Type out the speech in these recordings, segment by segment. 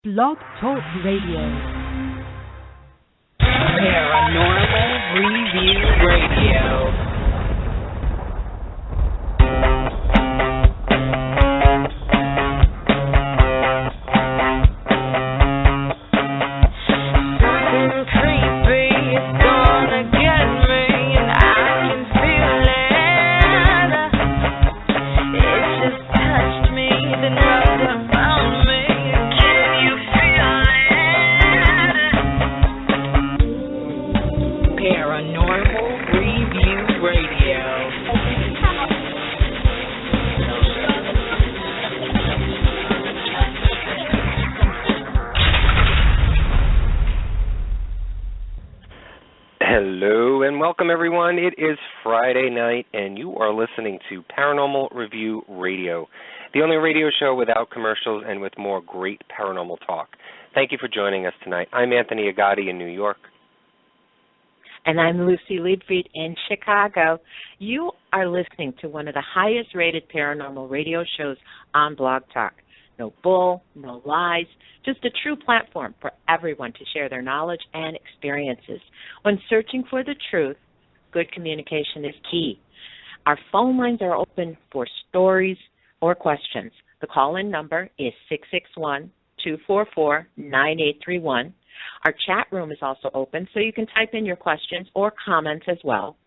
Blog Talk Radio. Paranormal Review Radio. Hello and welcome everyone. It is Friday night and you are listening to Paranormal Review Radio, the only radio show without commercials and with more great paranormal talk. Thank you for joining us tonight. I'm Anthony Agati in New York. And I'm Luci Liedfried in Chicago. You are listening to one of the highest rated paranormal radio shows on Blog Talk. No bull, no lies, just a true platform for everyone to share their knowledge and experiences. When searching for the truth, good communication is key. Our phone lines are open for stories or questions. The call-in number is 661-244-9831. Our chat room is also open, so you can type in your questions or comments as well.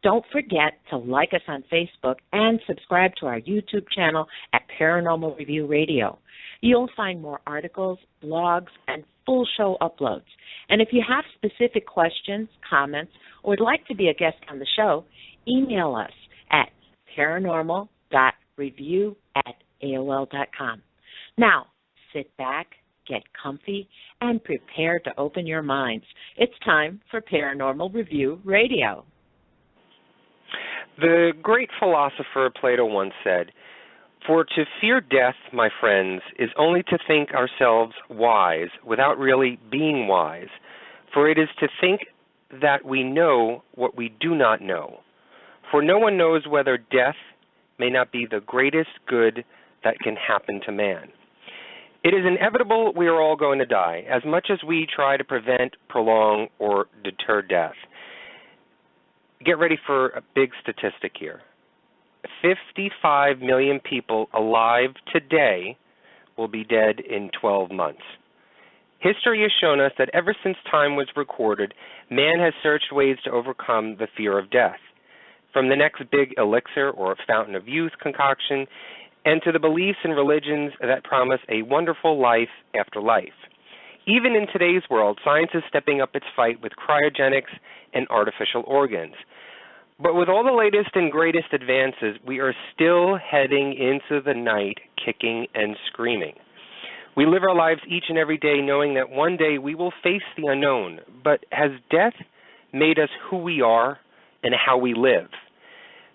Don't forget to like us on Facebook and subscribe to our YouTube channel at Paranormal Review Radio. You'll find more articles, blogs, and full show uploads. And if you have specific questions, comments, or would like to be a guest on the show, email us at paranormal.review@aol.com. Now, sit back, get comfy, and prepare to open your minds. It's time for Paranormal Review Radio. The great philosopher Plato once said, "For to fear death, my friends, is only to think ourselves wise without really being wise. For it is to think that we know what we do not know. For no one knows whether death may not be the greatest good that can happen to man. It is inevitable we are all going to die, as much as we try to prevent, prolong, or deter death." Get ready for a big statistic here. 55 million people alive today will be dead in 12 months. History has shown us that ever since time was recorded, man has searched ways to overcome the fear of death. From the next big elixir or fountain of youth concoction, and to the beliefs and religions that promise a wonderful life after life. Even in today's world, science is stepping up its fight with cryogenics and artificial organs. But with all the latest and greatest advances, we are still heading into the night, kicking and screaming. We live our lives each and every day knowing that one day we will face the unknown. But has death made us who we are and how we live?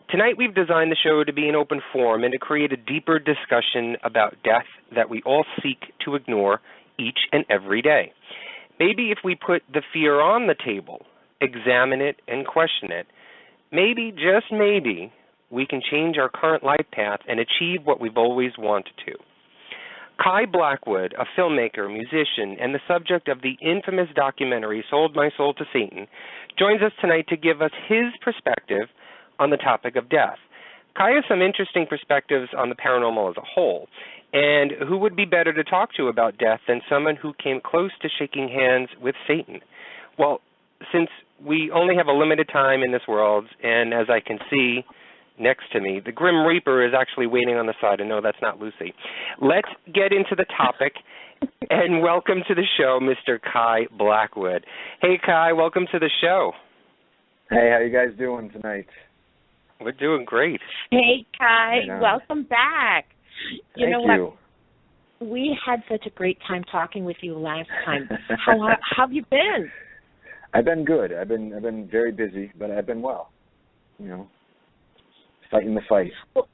Tonight we've designed the show to be an open forum and to create a deeper discussion about death that we all seek to ignore each and every day. Maybe if we put the fear on the table, examine it and question it, maybe, just maybe, we can change our current life path and achieve what we've always wanted to. Kai Blackwood, a filmmaker, musician, and the subject of the infamous documentary Sold My Soul to Satan, joins us tonight to give us his perspective on the topic of death. Kai has some interesting perspectives on the paranormal as a whole, and who would be better to talk to about death than someone who came close to shaking hands with Satan? Well, since we only have a limited time in this world, and as I can see next to me, the Grim Reaper is actually waiting on the side, and no, that's not Lucy. Let's get into the topic, and welcome to the show, Mr. Kai Blackwood. Hey, Kai, welcome to the show. Hey, how you guys doing tonight? We're doing great. Hey, Kai, welcome back. You know Thank what? We had such a great time talking with you last time. How have you been? I've been good. I've been very busy, but I've been well. You know, fighting the fight. Well,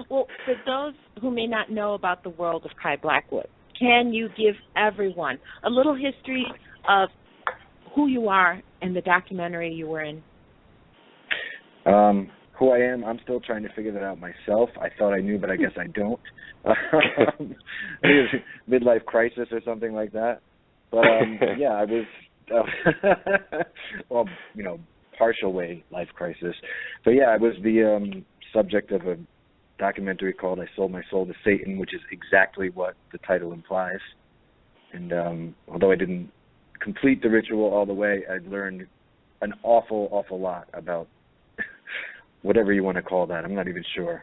well, for those who may not know about the world of Kai Blackwood, can you give everyone a little history of who you are and the documentary you were in? who I am. I'm still trying to figure that out myself. I thought I knew, but I guess I don't. I think it was midlife crisis or something like that. But yeah, I was, well, partial way life crisis. But yeah, I was the subject of a documentary called "I Sold My Soul to Satan," which is exactly what the title implies. And although I didn't complete the ritual all the way, I learned an awful lot about whatever you want to call that. I'm not even sure.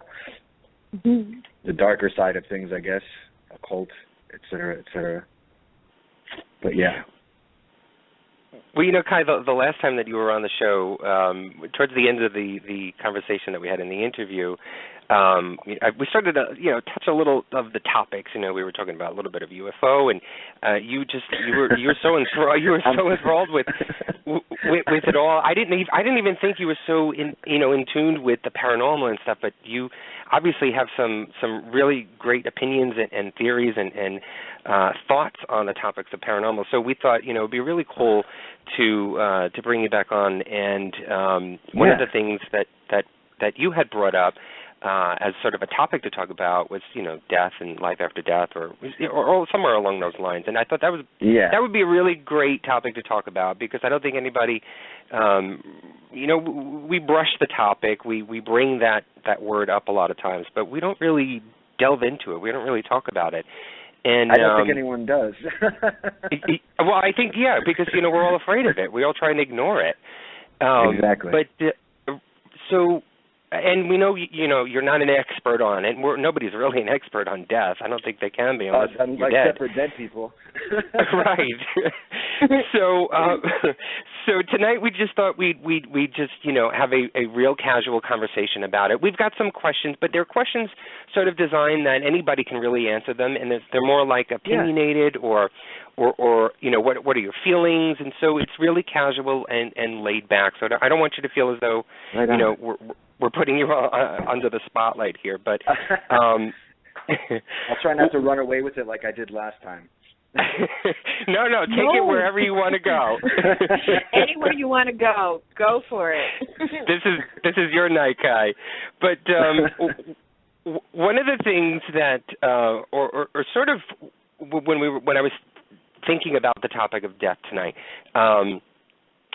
Mm-hmm. The darker side of things, I guess, occult, et cetera, et cetera. But yeah. Well, Kai, the last time that you were on the show, towards the end of the conversation that we had in the interview, we started to touch a little of the topics. We were talking about a little bit of UFO, and you were so enthralled with it all. I didn't even think you were so in tune with the paranormal and stuff. But you obviously have some really great opinions and theories and thoughts on the topics of paranormal. So we thought it'd be really cool to bring you back on. And one of the things that you had brought up as sort of a topic to talk about was, death and life after death, or somewhere along those lines. And I thought that would be a really great topic to talk about, because I don't think anybody, we brush the topic, we bring that word up a lot of times, but we don't really delve into it. We don't really talk about it. And I don't think anyone does. Well, I think, because, we're all afraid of it. We all try and ignore it. Exactly. But so... And we know, you're not an expert on it. Nobody's really an expert on death. I don't think they can be unless you're dead. Except for dead people. Right. So tonight we just thought we'd just have a real casual conversation about it. We've got some questions, but they're questions sort of designed that anybody can really answer them, and they're more like opinionated or what are your feelings, and so it's really casual and laid back. So I don't want you to feel as though we're putting you under the spotlight here, but I'll try not to run away with it like I did last time. No, take it wherever you want to go. Anywhere you want to go for it. This is your night, Kai. But one of the things that, or sort of when I was thinking about the topic of death tonight,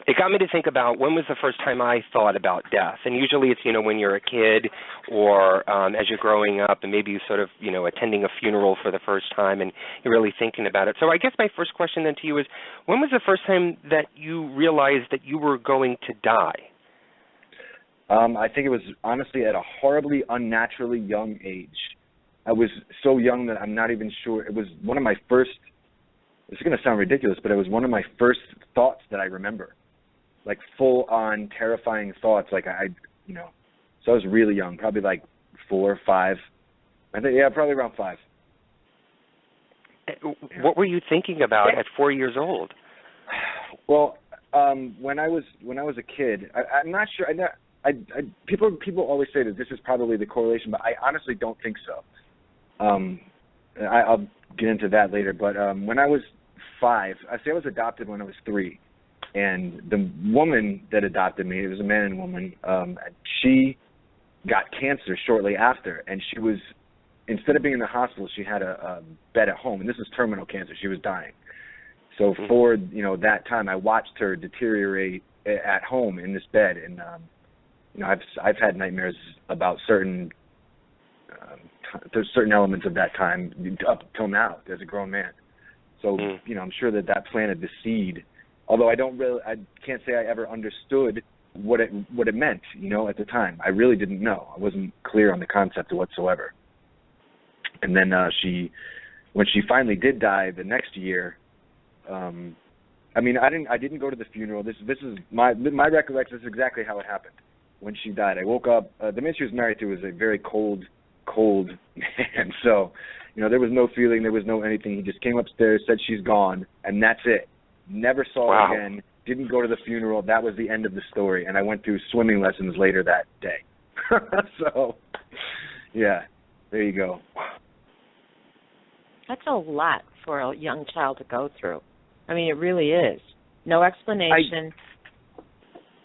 it got me to think about when was the first time I thought about death. And usually it's, when you're a kid or as you're growing up and maybe you sort of, attending a funeral for the first time and you're really thinking about it. So I guess my first question then to you is, when was the first time that you realized that you were going to die? I think it was honestly at a horribly unnaturally young age. I was so young that I'm not even sure. It was one of my first, this is going to sound ridiculous, but it was one of my first thoughts that I remember. Like full-on terrifying thoughts. Like so I was really young, probably like 4 or 5. I think, probably around 5. What were you thinking about at 4 years old? Well, when I was a kid, I'm not sure. People always say that this is probably the correlation, but I honestly don't think so. I'll get into that later. But when I was 5, I was adopted when I was 3. And the woman that adopted me, it was a man and woman, she got cancer shortly after. And she was, instead of being in the hospital, she had a bed at home. And this was terminal cancer. She was dying. So for, that time, I watched her deteriorate at home in this bed. And, I've had nightmares about certain there's certain elements of that time up till now as a grown man. So, I'm sure that planted the seed. Although I can't say I ever understood what it meant, at the time. I really didn't know. I wasn't clear on the concept whatsoever. And then when she finally did die the next year, I didn't go to the funeral. This is my recollection. This is exactly how it happened. When she died, I woke up. The man she was married to was a very cold man. So, there was no feeling. There was no anything. He just came upstairs, said she's gone, and that's it. Never saw her again, didn't go to the funeral. That was the end of the story, and I went through swimming lessons later that day. So, yeah, there you go. That's a lot for a young child to go through. I mean, it really is. No explanation.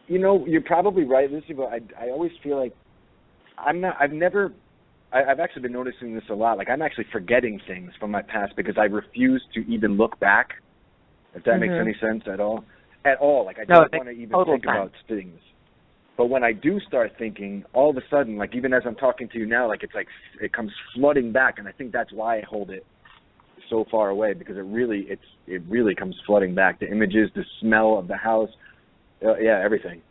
You're probably right, Lucy, but I always feel like I've actually been noticing this a lot. Like, I'm actually forgetting things from my past because I refuse to even look back, if that makes any sense at all. At all. Like, I don't want to even think about things. But when I do start thinking, all of a sudden, like, even as I'm talking to you now, like, it's like it comes flooding back, and I think that's why I hold it so far away, because it really comes flooding back. The images, the smell of the house, everything.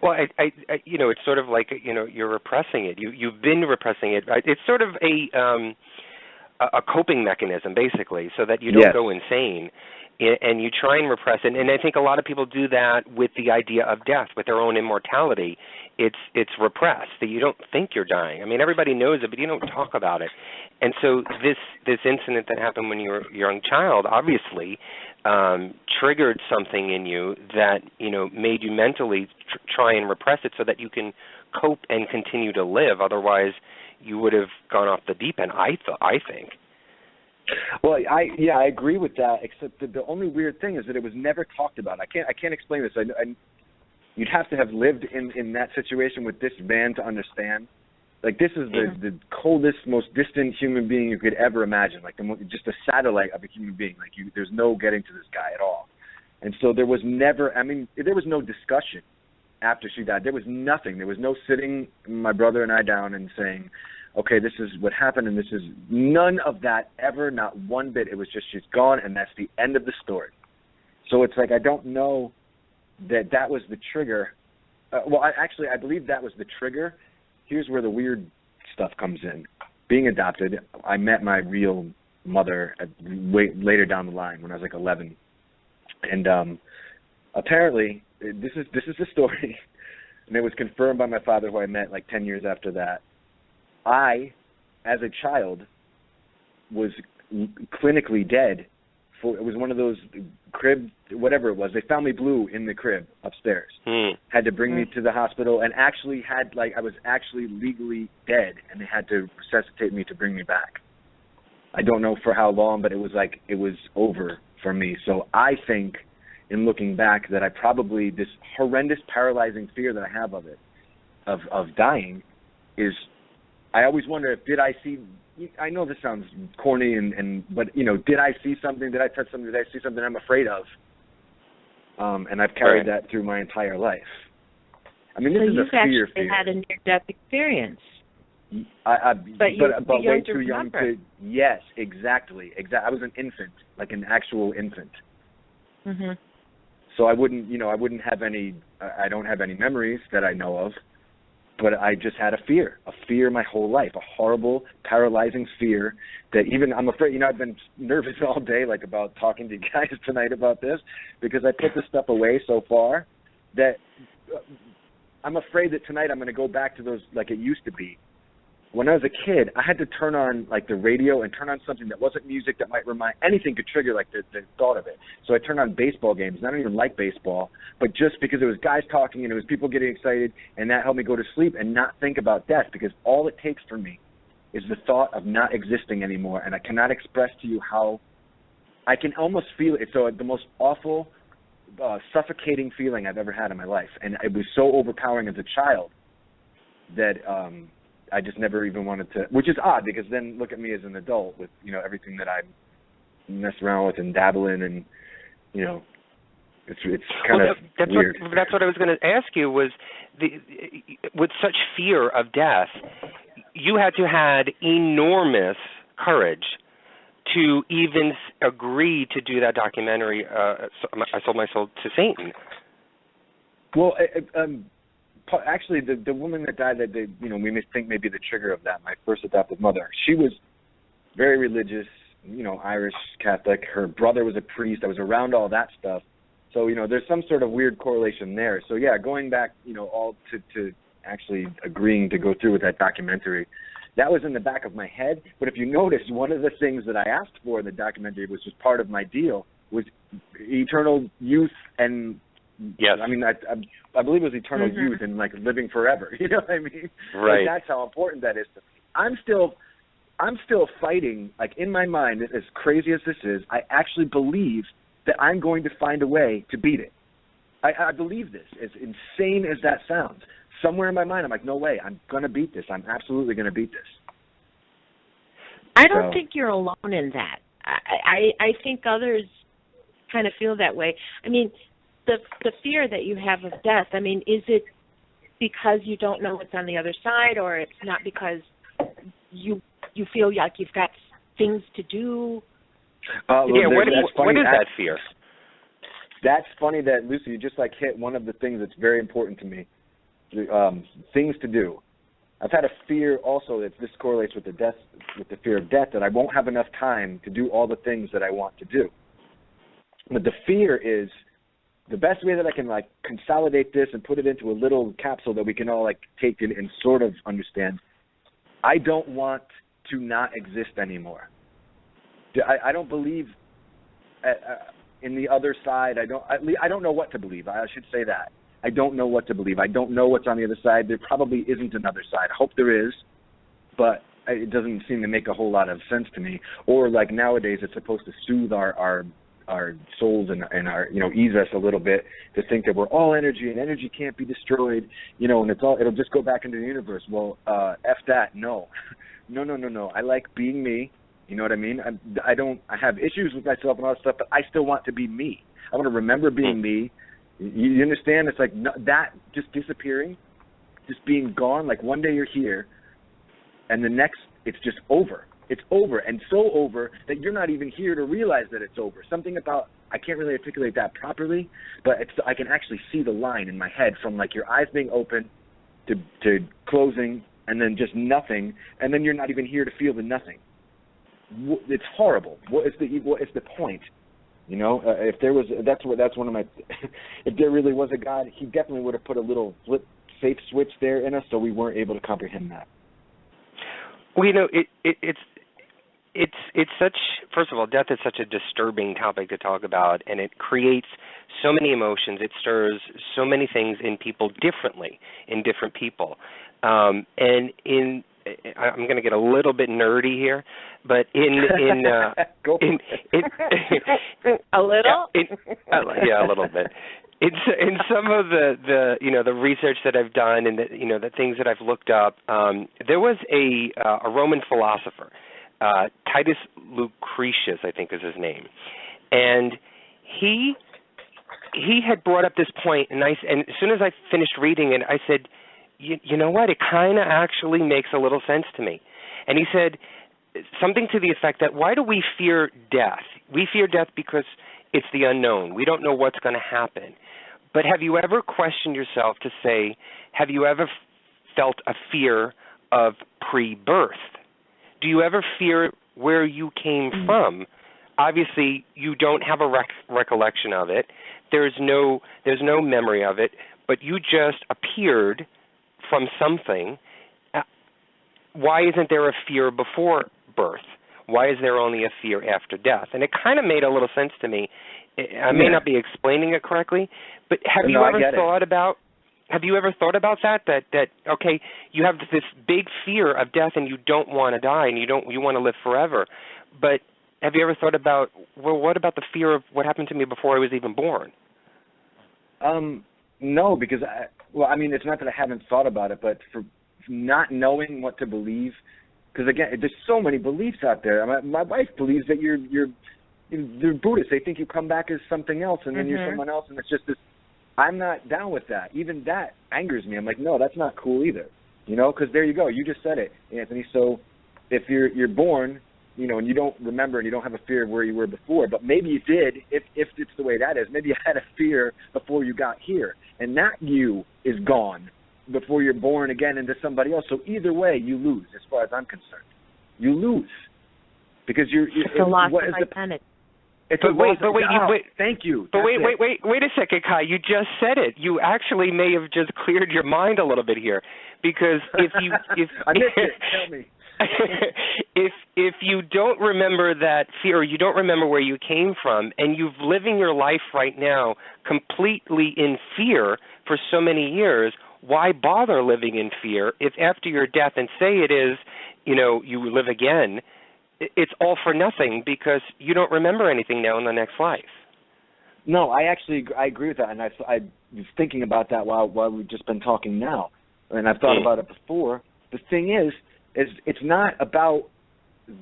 Well, I it's sort of like, you're repressing it. You've been repressing it. It's sort of a coping mechanism, basically, so that you don't go insane, and you try and repress it. And I think a lot of people do that with the idea of death, with their own immortality. It's repressed, that you don't think you're dying. I mean, everybody knows it, but you don't talk about it. And so this incident that happened when you were a young child obviously triggered something in you that, made you mentally try and repress it so that you can cope and continue to live. Otherwise, you would have gone off the deep end, I think. Well, I agree with that, except that the only weird thing is that it was never talked about. I can't explain this. You'd have to have lived in that situation with this man to understand. Like, this is the coldest, most distant human being you could ever imagine. Like, just a satellite of a human being. Like, there's no getting to this guy at all. And so there was never, there was no discussion after she died. There was nothing. There was no sitting my brother and I down and saying, okay, this is what happened, and this is none of that ever, not one bit. It was just, she's gone, and that's the end of the story. So it's like, I don't know that was the trigger. I believe that was the trigger. Here's where the weird stuff comes in. Being adopted, I met my real mother later down the line when I was like 11. And apparently, this is the story, and it was confirmed by my father, who I met like 10 years after that. I, as a child, was clinically dead. It was one of those crib, whatever it was. They found me blue in the crib upstairs. Had to bring me to the hospital, and actually I was actually legally dead, and they had to resuscitate me to bring me back. I don't know for how long, but it was over for me. So I think, in looking back, that I probably, this horrendous, paralyzing fear that I have of it, of dying, is, I always wonder if I know this sounds corny, but did I see something? Did I touch something? Did I see something I'm afraid of? And I've carried that through my entire life. This is a fear. You've actually had a near-death experience. But way too young to. Yes, exactly. I was an infant, like an actual infant. Mm-hmm. So I wouldn't have any. I don't have any memories that I know of. But I just had a fear my whole life, a horrible, paralyzing fear that even I'm afraid, I've been nervous all day, like, about talking to you guys tonight about this, because I put this stuff away so far that I'm afraid that tonight I'm going to go back to those like it used to be. When I was a kid, I had to turn on like the radio and turn on something that wasn't music that might remind, anything could trigger like the thought of it. So I turned on baseball games, and I don't even like baseball, but just because it was guys talking and it was people getting excited, and that helped me go to sleep and not think about death, because all it takes for me is the thought of not existing anymore, and I cannot express to you how I can almost feel it. So the most awful, suffocating feeling I've ever had in my life, and it was so overpowering as a child that I just never even wanted to, which is odd, because then look at me as an adult with, everything that I mess around with and dabble in, and, it's kind of weird. That's what I was going to ask you, was with such fear of death, you had to had enormous courage to even agree to do that documentary, I Sold My Soul to Satan. Well, actually, the woman that died, that we may think maybe the trigger of that, my first adopted mother, she was very religious, Irish Catholic. Her brother was a priest. I was around all that stuff. So, there's some sort of weird correlation there. So, yeah, going back, all to actually agreeing to go through with that documentary, that was in the back of my head. But if you notice, one of the things that I asked for in the documentary, which was part of my deal, was eternal youth and yes. I believe it was eternal youth and like living forever. You know what I mean? Right. Like, that's how important that is to me. I'm still fighting, like, in my mind, as crazy as this is, I actually believe that I'm going to find a way to beat it. I believe this, as insane as that sounds. somewhere in my mind, I'm like, no way, I'm going to beat this. I'm absolutely going to beat this. I don't think you're alone in that. I think others kind of feel that way. I mean, the fear that you have of death, I mean, is it because you don't know what's on the other side, or it's not because you feel like you've got things to do? What is that fear? That's funny that, Lucy, you just like hit one of the things that's very important to me, things to do. I've had a fear also that this correlates with the fear of death, that I won't have enough time to do all the things that I want to do. But the fear is the best way that I can like consolidate this and put it into a little capsule that we can all like take it and sort of understand. I don't want to not exist anymore. I don't believe in the other side. I don't know what to believe. I should say that. I don't know what to believe. I don't know what's on the other side. There probably isn't another side. I hope there is, but it doesn't seem to make a whole lot of sense to me. Or like nowadays, it's supposed to soothe our souls and our, you know, ease us a little bit to think that we're all energy and energy can't be destroyed, you know, and it'll just go back into the universe. Well, F that. No. No. I like being me. You know what I mean? I have issues with myself and all that stuff, but I still want to be me. I want to remember being me. You understand? It's like that just disappearing, just being gone. Like one day you're here, and the next it's just over. It's over, and so over that you're not even here to realize that it's over. Something about, I can't really articulate that properly, but I can actually see the line in my head from like your eyes being open to closing, and then just nothing, and then you're not even here to feel the nothing. It's horrible. What is the point? You know, if there was, that's one of my. If there really was a God, he definitely would have put a little safe switch there in us, so we weren't able to comprehend that. Well, you know, it's such. First of all, death is such a disturbing topic to talk about, and it creates so many emotions. It stirs so many things in people differently, in different people, and in. I'm going to get a little bit nerdy here, but a little, yeah, a little bit. In some of the you know the research that I've done and the things that I've looked up, there was a Roman philosopher, Titus Lucretius, I think is his name, and he had brought up this point, and as soon as I finished reading it, I said, you know what? It kind of actually makes a little sense to me. And he said something to the effect that why do we fear death? We fear death because it's the unknown. We don't know what's going to happen. But have you ever questioned yourself to say, have you ever felt a fear of pre-birth? Do you ever fear where you came from? Obviously, you don't have a recollection of it. There's no memory of it, but you just appeared from something. Why isn't there a fear before birth? Why is there only a fear after death? And it kind of made a little sense to me. I may not be explaining it correctly, but have you ever thought about that okay, you have this big fear of death and you don't want to die and you want to live forever, but have you ever thought about, well, what about the fear of what happened to me before I was even born? No, because it's not that I haven't thought about it, but for not knowing what to believe, because again, there's so many beliefs out there. My wife believes that they're Buddhists. They think you come back as something else, and then you're someone else, and it's just this. I'm not down with that. Even that angers me. I'm like, no, that's not cool either. You know, because there you go. You just said it, Anthony. So if you're born, you know, and you don't remember and you don't have a fear of where you were before, but maybe you did, if it's the way that is. Maybe you had a fear before you got here, and that you is gone before you're born again into somebody else. So either way, you lose as far as I'm concerned. You lose. Because it's a loss of identity. Thank you. But wait a second, Kai. You just said it. You actually may have just cleared your mind a little bit here, because if I missed it. Tell me. if you don't remember that fear, or you don't remember where you came from, and you're living your life right now completely in fear for so many years, why bother living in fear if after your death, and say it is, you know, you live again, it's all for nothing because you don't remember anything now in the next life? No, I agree with that, and I was thinking about that while we've just been talking now. and I've thought about it before. The thing is it's not about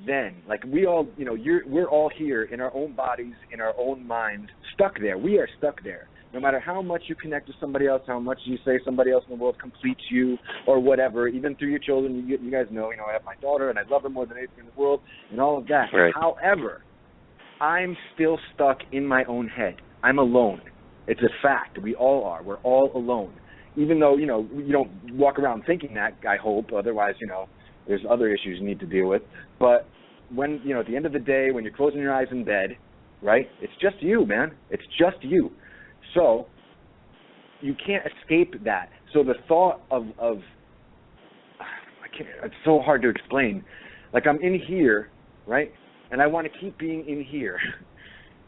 then. Like we all, we're all here in our own bodies, in our own minds, stuck there. We are stuck there. No matter how much you connect to somebody else, how much you say somebody else in the world completes you or whatever, even through your children, you guys know, I have my daughter and I love her more than anything in the world and all of that. Right. However, I'm still stuck in my own head. I'm alone. It's a fact. We all are. We're all alone. Even though, you don't walk around thinking that, I hope. Otherwise, there's other issues you need to deal with. But when, at the end of the day, when you're closing your eyes in bed, right, it's just you, man. It's just you. So you can't escape that. So the thought of I can't, it's so hard to explain. Like I'm in here, right, and I want to keep being in here.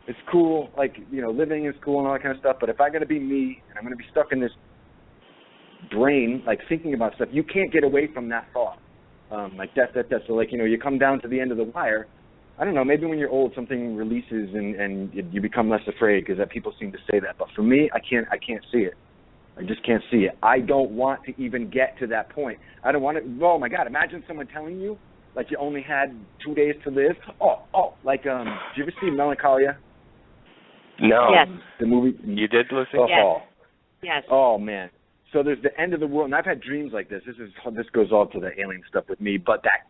It's cool, like, living is cool and all that kind of stuff, but if I got to be me and I'm going to be stuck in this brain, like thinking about stuff, you can't get away from that thought. Like death. So like, you come down to the end of the wire. I don't know, maybe when you're old something releases and you become less afraid because that people seem to say that. But for me, I can't see it. I just can't see it. I don't want to even get to that point. I don't want to. Oh my God! Imagine someone telling you like you only had 2 days to live. Like did you ever see Melancholia? No. Yes. The movie. You did, Lucy? Yes. Yes. Oh man. So there's the end of the world, and I've had dreams like this. This goes all to the alien stuff with me. But that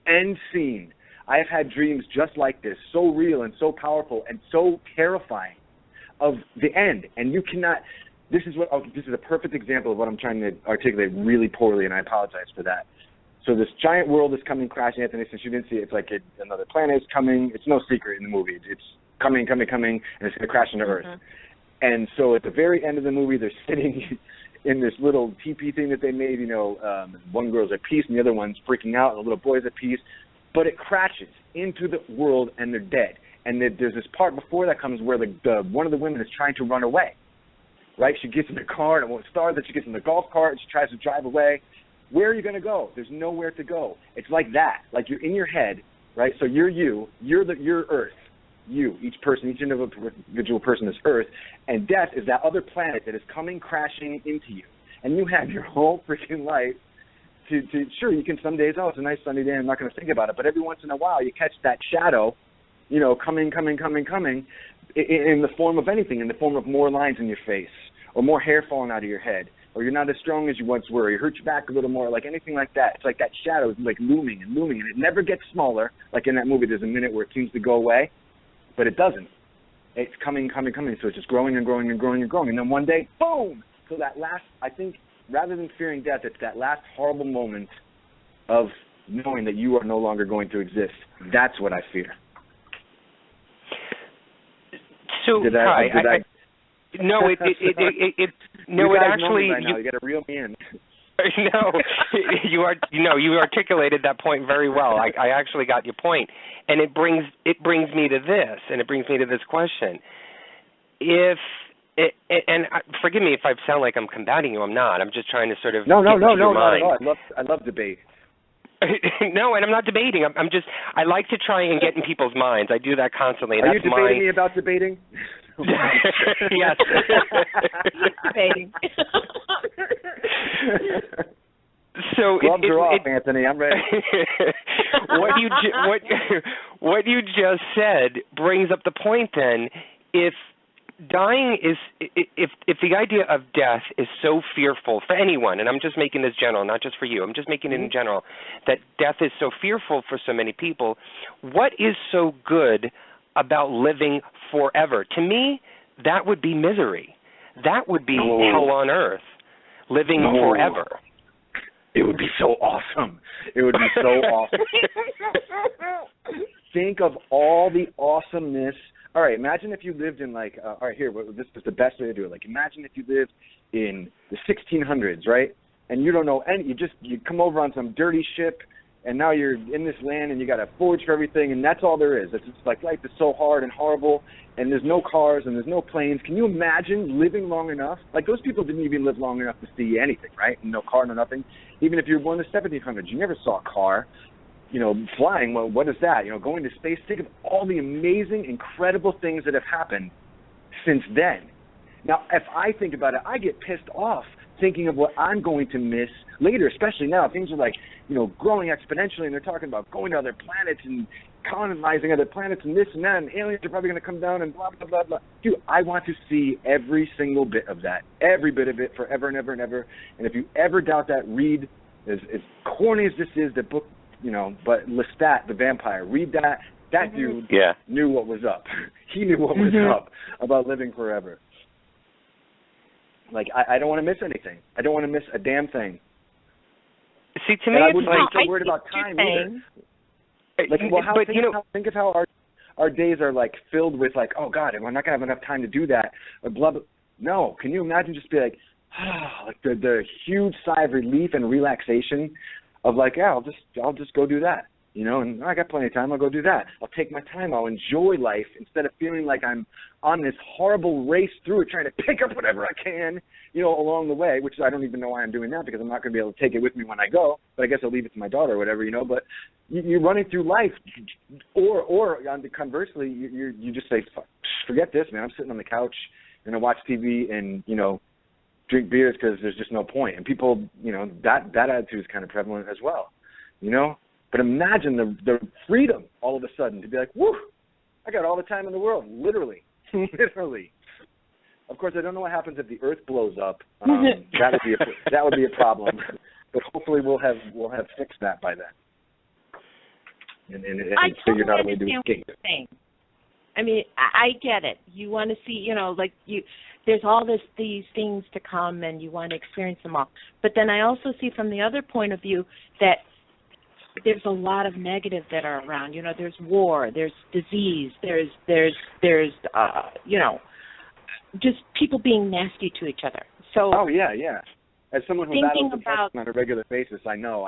end scene, I have had dreams just like this, so real and so powerful and so terrifying of the end. And you cannot. This is a perfect example of what I'm trying to articulate really poorly, and I apologize for that. So this giant world is coming crashing. Anthony, since you didn't see it, it's like another planet is coming. It's no secret in the movie. It's coming, and it's going to crash into Earth. And so at the very end of the movie, they're sitting in this little teepee thing that they made. One girl's at peace and the other one's freaking out, and the little boy's at peace. But it crashes into the world, and they're dead. And there's this part before that comes where one of the women is trying to run away. Right? She gets in the car, and it won't start. Then she gets in the golf cart, and she tries to drive away. Where are you going to go? There's nowhere to go. It's like that. Like you're in your head, right? So you're you. You're Earth. You, each individual person is Earth, and death is that other planet that is coming crashing into you. And you have your whole freaking life to sure, you can some days, it's a nice sunny day, I'm not going to think about it, but every once in a while you catch that shadow, coming, in the form of anything, in the form of more lines in your face, or more hair falling out of your head, or you're not as strong as you once were, or you hurt your back a little more, like anything like that. It's like that shadow is like looming, and it never gets smaller. Like in that movie, there's a minute where it seems to go away, but it doesn't. It's coming, so it's just growing and growing and growing and growing, and then one day, boom! So that last, I think, rather than fearing death, it's that last horrible moment of knowing that you are no longer going to exist. That's what I fear. So, it actually, you got to reel me in. No, you articulated that point very well. I actually got your point, and it brings me to this, and it brings me to this question. Forgive me if I sound like I'm combating you. I'm not. I'm just trying to sort of no. Mind. I love debate. No, and I'm not debating. I like to try and get in people's minds. I do that constantly. Are you debating me about debating? Yes. Debating. So gloves are off, Anthony. I'm ready. What you just said brings up the point. Then, if dying is, if the idea of death is so fearful for anyone, and I'm just making this general, not just for you, I'm just making it in general, that death is so fearful for so many people, what is so good about living forever? To me, that would be misery. That would be hell on earth, living forever. It would be so awesome. It would be so awesome. Think of all the awesomeness. All right, imagine if you lived in this is the best way to do it. Like, imagine if you lived in the 1600s, right? And you don't know you come over on some dirty ship, and now you're in this land, and you got a forge for everything, and that's all there is. It's just like life is so hard and horrible, and there's no cars and there's no planes. Can you imagine living long enough? Like, those people didn't even live long enough to see anything, right? No car, no nothing. Even if you were born in the 1700s, you never saw a car. Flying, well, what is that? Going to space. Think of all the amazing, incredible things that have happened since then. Now, if I think about it, I get pissed off thinking of what I'm going to miss later, especially now. Things are like, growing exponentially, and they're talking about going to other planets and colonizing other planets and this and that, and aliens are probably going to come down and blah, blah, blah, blah. Dude, I want to see every single bit of that, every bit of it, forever and ever and ever. And if you ever doubt that, read, as corny as this is, the book, but Lestat, the vampire, read that. That dude knew what was up. He knew what was up about living forever. Like, I don't want to miss anything. I don't want to miss a damn thing. See, to me, I it's wouldn't like... be so worried about time either. Like, well, think of how our days are, like, filled with, like, oh, God, I'm not going to have enough time to do that. Or blah, blah. No. Can you imagine just be like, like the huge sigh of relief and relaxation of, like, yeah, I'll just go do that. And I got plenty of time, I'll go do that. I'll take my time, I'll enjoy life instead of feeling like I'm on this horrible race through it, trying to pick up whatever I can, along the way, which I don't even know why I'm doing that because I'm not going to be able to take it with me when I go, but I guess I'll leave it to my daughter or whatever, but you're running through life, or conversely, you just say, forget this, man, I'm sitting on the couch and I watch TV and, drink beers because there's just no point. And people, that attitude is kind of prevalent as well, But imagine the freedom all of a sudden to be like, whoo, I got all the time in the world, literally, literally. Of course, I don't know what happens if the Earth blows up. That would be a problem. But hopefully, we'll have fixed that by then, and figured out a way to escape it. I mean, I get it. You want to see, there's all these things to come, and you want to experience them all. But then I also see from the other point of view that there's a lot of negative that are around. There's war, there's disease, there's just people being nasty to each other. So oh yeah. As someone who battles depression on a regular basis, I know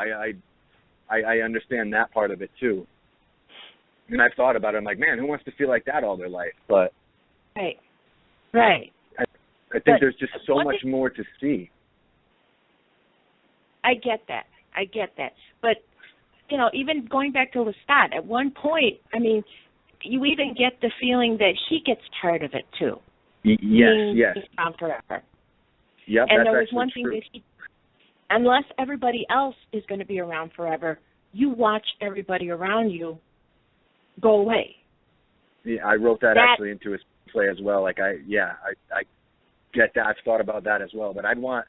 I understand that part of it too. And I've thought about it. I'm like, man, who wants to feel like that all their life? But right. I think there's just so much more to see. I get that. But even going back to Lestat, at one point, I mean, you even get the feeling that he gets tired of it too. Yes. Being around forever. Yep, and that's there was one thing true. that unless everybody else is going to be around forever, you watch everybody around you go away. Yeah, I wrote that actually into a play as well. Like I get that. I've thought about that as well. But I'd want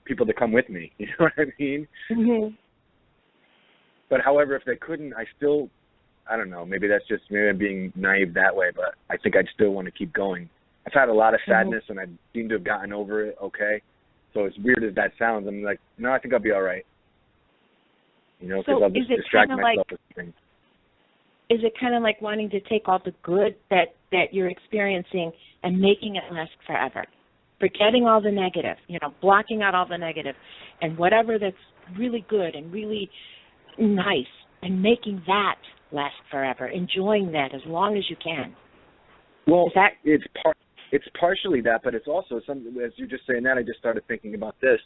people to come with me. You know what I mean? Mm-hmm. But however, if they couldn't, I don't know, maybe I'm being naive that way, but I think I'd still want to keep going. I've had a lot of sadness, and I seem to have gotten over it okay. So as weird as that sounds, I'm like, no, I think I'll be all right. Because I'll just distract myself with things. Is it kind of like wanting to take all the good that you're experiencing and making it last forever? Forgetting all the negative, blocking out all the negative, and whatever that's really good and really nice, and making that last forever, enjoying that as long as you can. Well, it's partially that, but it's also something. As you're just saying that, I just started thinking about this.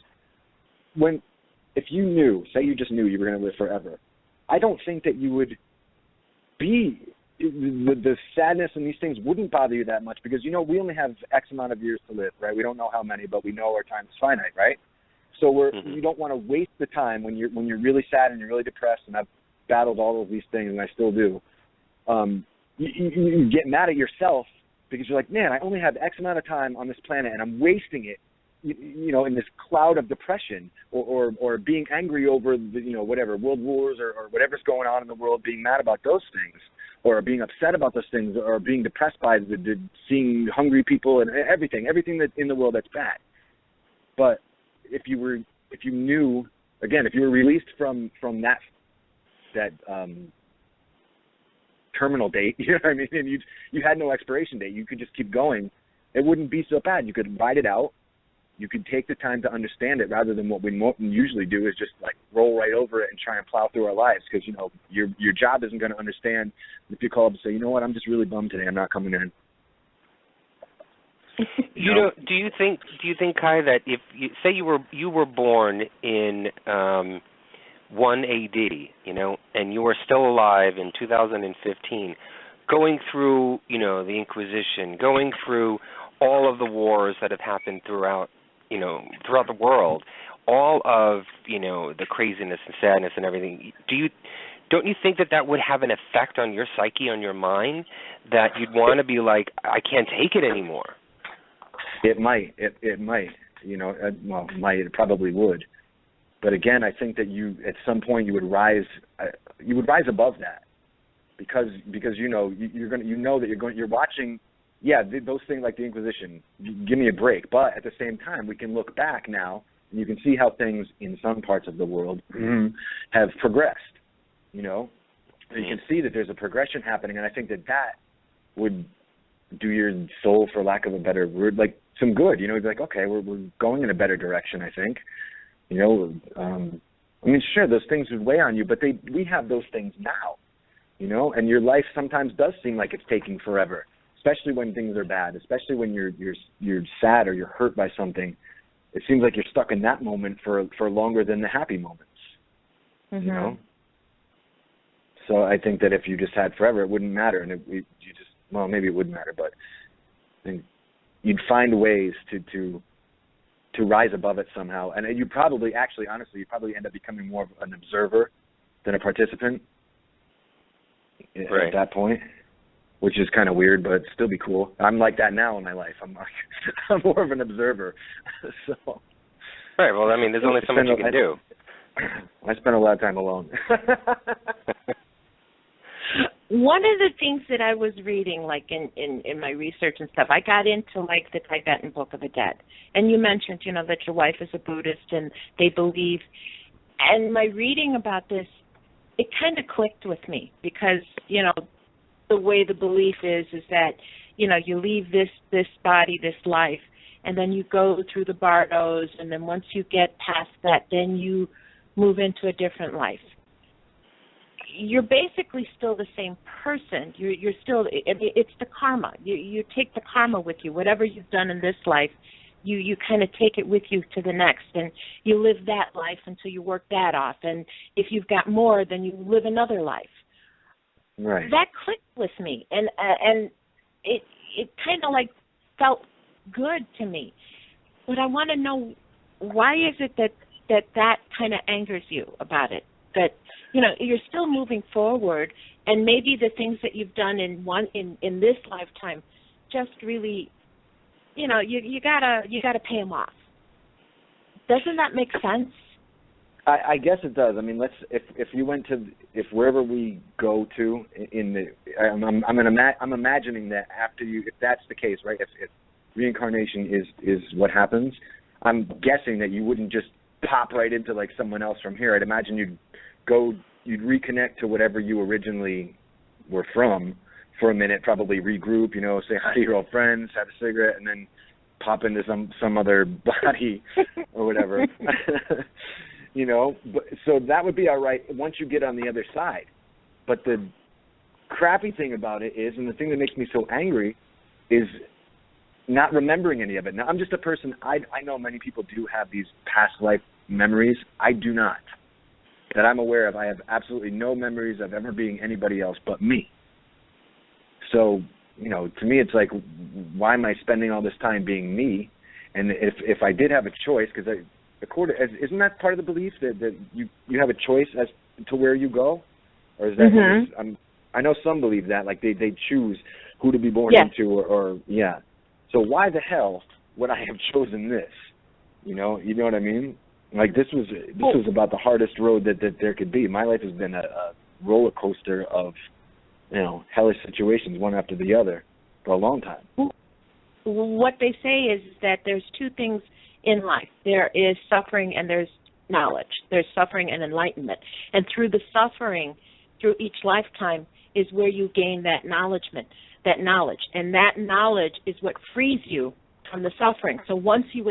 If you knew, say you just knew you were going to live forever, I don't think that you would be the sadness and these things wouldn't bother you that much because we only have X amount of years to live, right? We don't know how many, but we know our time is finite, right? So you don't want to waste the time when you're really sad and you're really depressed, and I've battled all of these things and I still do. You get mad at yourself because you're like, man, I only have X amount of time on this planet and I'm wasting it, in this cloud of depression or being angry over whatever world wars or whatever's going on in the world, being mad about those things or being upset about those things or being depressed by seeing hungry people and everything that in the world that's bad. But if you knew, again, if you were released from that terminal date, you know what I mean, and you had no expiration date, you could just keep going, it wouldn't be so bad. You could ride it out. You could take the time to understand it rather than what we usually do is just like roll right over it and try and plow through our lives because, your job isn't going to understand if you call up and say, you know what, I'm just really bummed today, I'm not coming in. Do you think, Kai, that if say you were born in 1 AD, and you were still alive in 2015, going through, the Inquisition, going through all of the wars that have happened throughout throughout the world, all of, the craziness and sadness and everything, don't you think that would have an effect on your psyche, on your mind, that you'd want to be like, I can't take it anymore? It might. It might. It probably would. But again, I think that at some point you would rise above that, because you're watching. Yeah, those things like the Inquisition, give me a break. But at the same time, we can look back now, and you can see how things in some parts of the world have progressed. You can see that there's a progression happening, and I think that would do your soul, for lack of a better word, like some good. Like, okay, we're going in a better direction, I think. Sure, those things would weigh on you, but we have those things now, and your life sometimes does seem like it's taking forever, especially when things are bad, especially when you're sad or you're hurt by something. It seems like you're stuck in that moment for longer than the happy moments, So I think that if you just had forever, it wouldn't matter, and maybe it would matter, but I think you'd find ways to rise above it somehow. And you probably, honestly, end up becoming more of an observer than a participant at that point, which is kind of weird, but it'd still be cool. I'm like that now in my life. I'm more of an observer. So. Right. Well, there's only so much you can do. I spend a lot of time alone. One of the things that I was reading, like in my research and stuff, I got into like the Tibetan Book of the Dead. And you mentioned, that your wife is a Buddhist and they believe. And my reading about this, it kind of clicked with me because, the way the belief is that, you leave this body, this life, and then you go through the bardos, and then once you get past that, then you move into a different life. You're basically still the same person. You're still, it's the karma. You take the karma with you. Whatever you've done in this life, you kind of take it with you to the next, and you live that life until you work that off. And if you've got more, then you live another life. Right. That clicked with me, and it kind of like felt good to me. But I want to know, why is it that kind of angers you about it? That you're still moving forward, and maybe the things that you've done in this lifetime just really, you gotta pay them off. Doesn't that make sense? I guess it does. If you went if wherever we go to I'm imagining that after if that's the case, right? If reincarnation is what happens, I'm guessing that you wouldn't just pop right into like someone else from here. I'd imagine you'd reconnect to whatever you originally were from for a minute, probably regroup, say hi to your old friends, have a cigarette, and then pop into some other body or whatever. So that would be all right once you get on the other side. But the crappy thing about it is, and the thing that makes me so angry, is not remembering any of it. Now, I'm just a person, I know many people do have these past life memories. I do not. That I'm aware of. I have absolutely no memories of ever being anybody else but me. So, to me it's like, why am I spending all this time being me? And if I did have a choice, because isn't that part of the belief that you have a choice as to where you go? Or is that I know some believe that, like they choose who to be born into or So why the hell would I have chosen this? You know what I mean? Like this was about the hardest road that there could be. My life has been a roller coaster of, hellish situations one after the other for a long time. What they say is that there's two things in life. There is suffering and there's knowledge. There's suffering and enlightenment. And through the suffering, through each lifetime, is where you gain that knowledge. And that knowledge is what frees you from the suffering. So once you've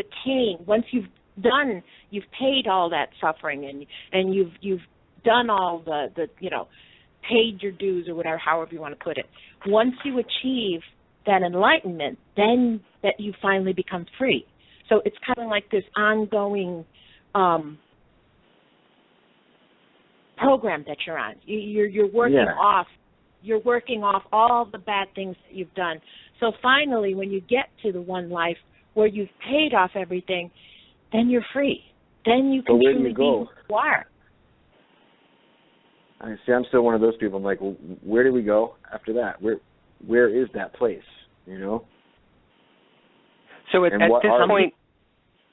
paid all that suffering and you've done all the paid your dues or whatever, however you want to put it. Once you achieve that enlightenment, then that you finally become free. So it's kind of like this ongoing program that you're on. You're working off all the bad things that you've done. So finally, when you get to the one life where you've paid off everything, then you're free. Then you can truly be who you are. I see. I'm still one of those people. I'm like, well, where do we go after that? Where is that place? You know. So at this point,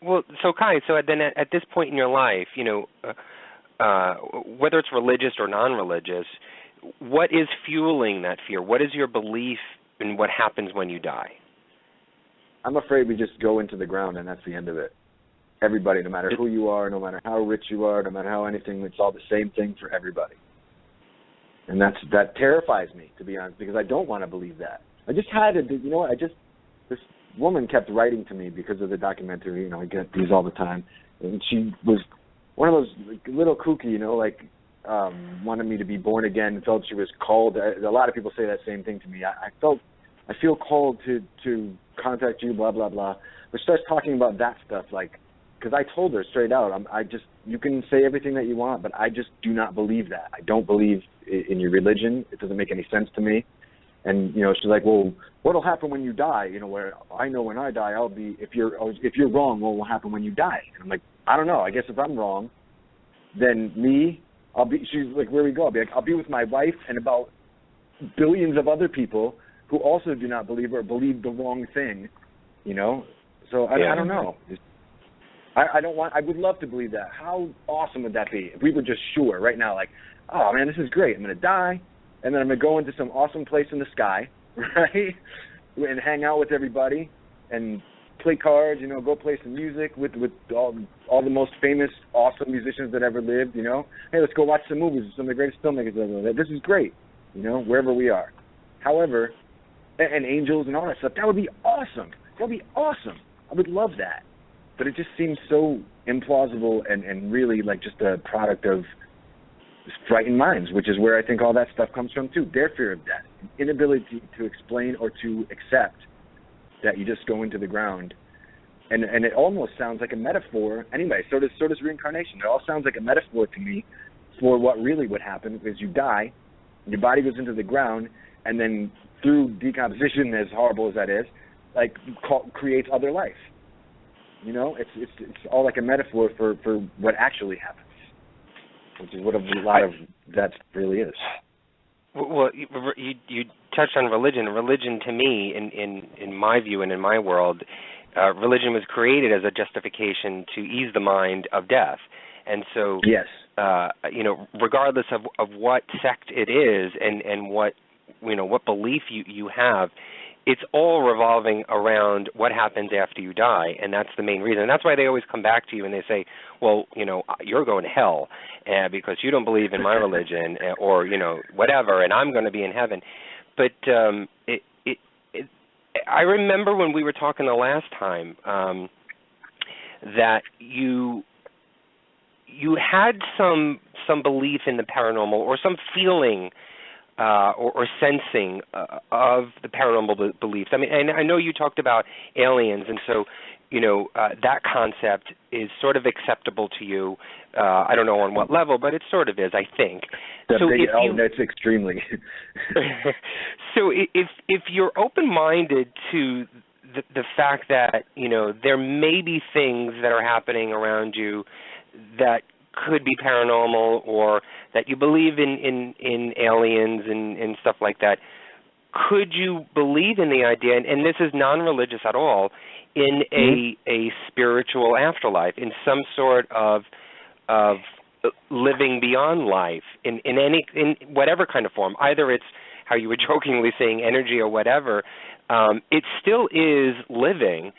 well, so Kai, so then at this point in your life, you know, whether it's religious or non-religious, what is fueling that fear? What is your belief in what happens when you die? I'm afraid we just go into the ground and that's the end of it. Everybody, no matter who you are, no matter how rich you are, no matter how anything, it's all the same thing for everybody. And that terrifies me, to be honest, because I don't want to believe that. I just had to, you know what, this woman kept writing to me because of the documentary, you know, I get these all the time, and she was one of those little kooky, you know, like, wanted me to be born again, felt she was called. A lot of people say that same thing to me. I feel called to contact you, blah, blah, blah. But she starts talking about that stuff, like, because I told her straight out, you can say everything that you want, but I just do not believe that. I don't believe in your religion. It doesn't make any sense to me. And, you know, she's like, well, what'll happen when you die? You know, where I know when I die, I'll be, if you're wrong, what will happen when you die? And I'm like, I don't know. I guess if I'm wrong, then she's like, where we go? I'll be with my wife and about billions of other people who also do not believe or believe the wrong thing, you know? So I don't know. I would love to believe that. How awesome would that be if we were just sure right now, like, oh man, this is great. I'm going to die, and then I'm going to go into some awesome place in the sky, right, and hang out with everybody and play cards, you know, go play some music with all the most famous, awesome musicians that ever lived, you know. Hey, let's go watch some movies with some of the greatest filmmakers ever lived. This is great, you know, wherever we are. However, and angels and all that stuff, that would be awesome. That would be awesome. I would love that. But it just seems so implausible and really like just a product of frightened minds, which is where I think all that stuff comes from too. Their fear of death, inability to explain or to accept that you just go into the ground. And it almost sounds like a metaphor. Anyway, so does reincarnation. It all sounds like a metaphor to me for what really would happen is you die, your body goes into the ground, and then through decomposition, as horrible as that is, like creates other life. You know, it's all like a metaphor for what actually happens, which is what a lot of that really is. Well, you touched on religion. Religion, to me, in my view and in my world, religion was created as a justification to ease the mind of death. And so, yes, you know, regardless of what sect it is and what, you know, what belief you have, it's all revolving around what happens after you die, and that's the main reason. And that's why they always come back to you and they say, well, you know, you're going to hell because you don't believe in my religion or, you know, whatever, and I'm going to be in heaven. But I remember when we were talking the last time that you had some belief in the paranormal or some feeling or sensing of the paranormal beliefs. I mean, and I know you talked about aliens, and so, you know, that concept is sort of acceptable to you. I don't know on what level, but it sort of is, I think. That's extremely. So if you're open-minded to the fact that, you know, there may be things that are happening around you that could be paranormal or that you believe in aliens and stuff like that, could you believe in the idea, and this is non-religious at all, in a spiritual afterlife, in some sort of living beyond life, in whatever kind of form, either it's how you were jokingly saying energy or whatever, it still is living,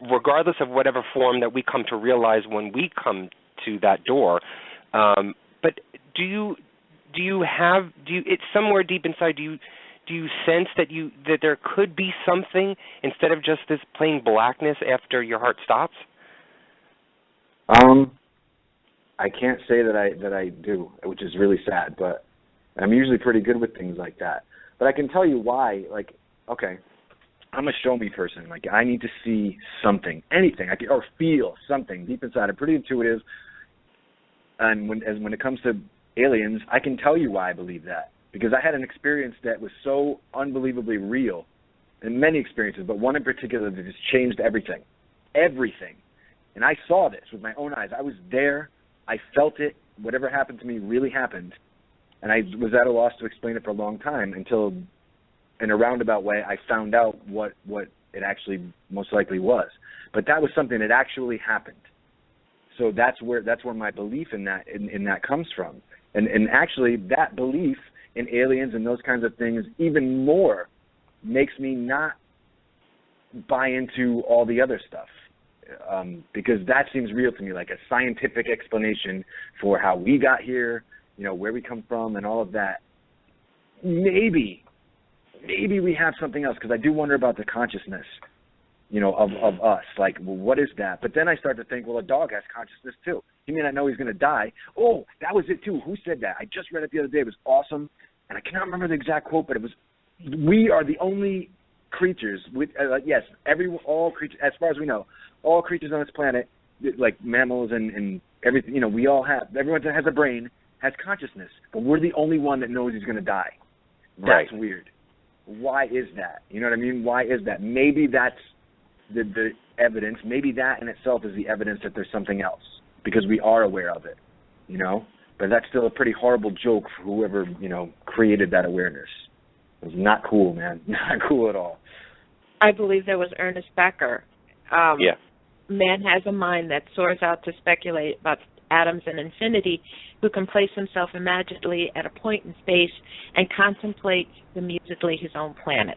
regardless of whatever form that we come to realize when we come to that door. But it's somewhere deep inside, do you sense that there could be something instead of just this plain blackness after your heart stops? I can't say that I do, which is really sad, but I'm usually pretty good with things like that. But I can tell you why. Like, okay, I'm a show me person. Like, I need to see something, anything, or feel something deep inside. I'm pretty intuitive. And when it comes to aliens, I can tell you why I believe that. Because I had an experience that was so unbelievably real and many experiences, but one in particular that just changed everything. Everything. And I saw this with my own eyes. I was there. I felt it. Whatever happened to me really happened. And I was at a loss to explain it for a long time until, in a roundabout way, I found out what it actually most likely was. But that was something that actually happened. So that's where my belief in that comes from. And actually that belief in aliens and those kinds of things even more makes me not buy into all the other stuff. Because that seems real to me, like a scientific explanation for how we got here, you know, where we come from and all of that. Maybe we have something else, because I do wonder about the consciousness, you know, of us. Like, well, what is that? But then I start to think, well, a dog has consciousness too. He may not know he's going to die. Oh, that was it too. Who said that? I just read it the other day. It was awesome. And I cannot remember the exact quote, but it was, we are the only creatures, with yes, all creatures, as far as we know, all creatures on this planet, like mammals and everything, you know, we all have, everyone that has a brain has consciousness, but we're the only one that knows he's going to die. That's weird. Why is that? You know what I mean? Why is that? Maybe that's the evidence. Maybe that in itself is the evidence that there's something else, because we are aware of it, you know? But that's still a pretty horrible joke for whoever, you know, created that awareness. It was not cool, man. Not cool at all. I believe there was Ernest Becker. Yeah. Man has a mind that soars out to speculate about atoms and infinity, who can place himself imaginably at a point in space and contemplate bemusedly his own planet.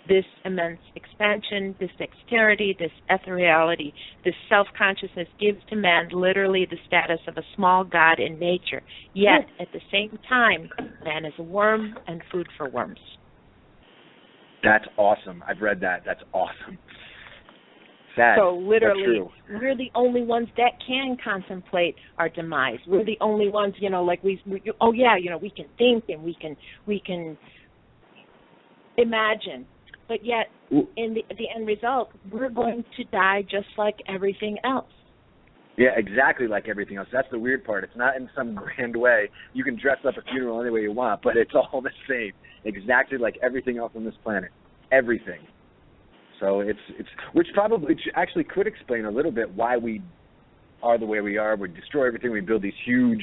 This immense expansion, this dexterity, this ethereality, this self-consciousness gives to man literally the status of a small god in nature. Yet, at the same time, man is a worm and food for worms. That's awesome. I've read that. That's awesome. Sad. So literally, we're the only ones that can contemplate our demise. We're the only ones, you know, like we can think and we can imagine. But yet, in the end result, we're going to die just like everything else. Yeah, exactly like everything else. That's the weird part. It's not in some grand way. You can dress up a funeral any way you want, but it's all the same. Exactly like everything else on this planet. Everything. So it's which probably actually could explain a little bit why we are the way we are. We destroy everything. We build these huge,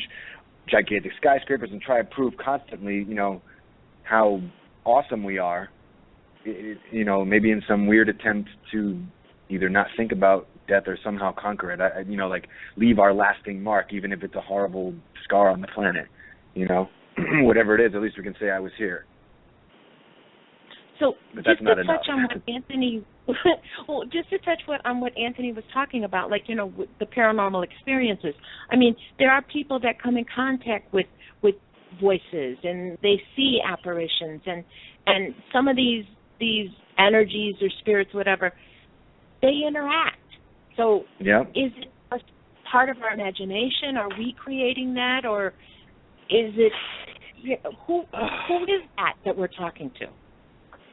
gigantic skyscrapers and try to prove constantly, you know, how awesome we are. You know, maybe in some weird attempt to either not think about death or somehow conquer it. You know, like leave our lasting mark, even if it's a horrible scar on the planet. You know, whatever it is, at least we can say I was here. So but just that's to touch on what Anthony, on what Anthony was talking about, like, you know, with the paranormal experiences. I mean, there are people that come in contact with voices and they see apparitions, and some of these energies or spirits, whatever, they interact. So is it a part of our imagination? Are we creating that, or is it who is that we're talking to?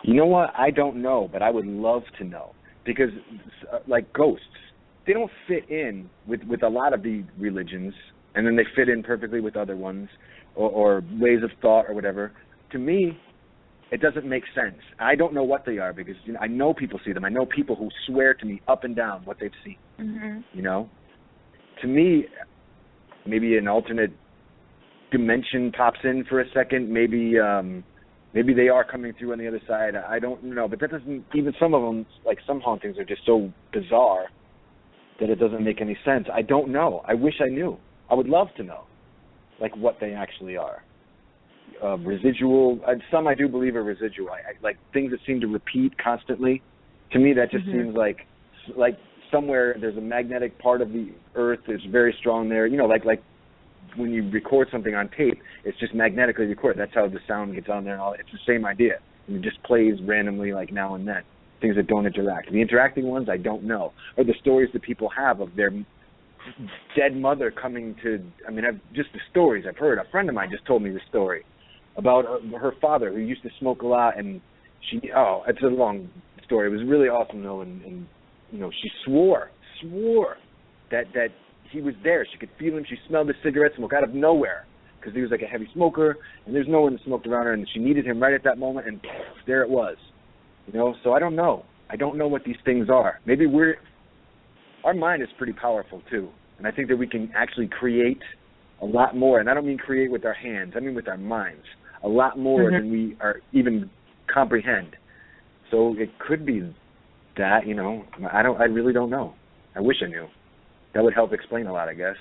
You know what? I don't know, but I would love to know, because like ghosts, they don't fit in with a lot of the religions, and then they fit in perfectly with other ones or ways of thought or whatever. To me, it doesn't make sense. I don't know what they are, because you know, I know people see them. I know people who swear to me up and down what they've seen. Mm-hmm. You know, to me, maybe an alternate dimension pops in for a second. Maybe they are coming through on the other side. I don't know, but that doesn't. Even some of them, like some hauntings, are just so bizarre that it doesn't make any sense. I don't know. I wish I knew. I would love to know, like what they actually are. Residual. Some I do believe are residual. Like things that seem to repeat constantly. To me, that just seems like somewhere there's a magnetic part of the earth that's very strong there. You know, like when you record something on tape, it's just magnetically recorded. That's how the sound gets on there and all. It's the same idea. And it just plays randomly, like now and then. Things that don't interact. The interacting ones, I don't know. Or the stories that people have of their dead mother coming to. I mean, just the stories I've heard. A friend of mine just told me the story about her father, who used to smoke a lot, and it's a long story. It was really awesome though, and you know, she swore that he was there. She could feel him. She smelled the cigarette smoke out of nowhere, because he was like a heavy smoker, and there's no one that smoked around her, and she needed him right at that moment, and there it was. So I don't know. I don't know what these things are. Maybe our mind is pretty powerful too, and I think that we can actually create a lot more, and I don't mean create with our hands, I mean with our minds, a lot more than we are even comprehend. So it could be that, I really don't know. I wish I knew. That would help explain a lot, I guess.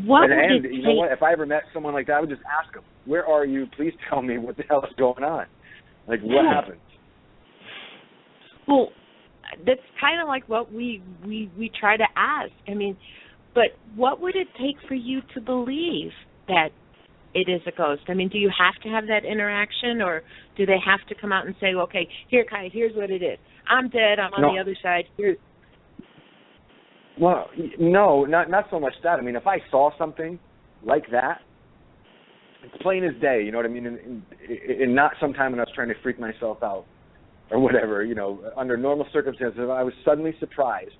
What and you know what? If I ever met someone like that, I would just ask them, "Where are you? Please tell me what the hell is going on. Like, what happened?" Well, that's kind of like what we try to ask. I mean, but what would it take for you to believe that it is a ghost? I mean, do you have to have that interaction, or do they have to come out and say, "Okay, here, Kai, here's what it is. I'm dead. I'm on the other side. Here's..." Well, no, not so much that. I mean, if I saw something like that, it's plain as day, you know what I mean? And not sometime when I was trying to freak myself out or whatever, under normal circumstances, if I was suddenly surprised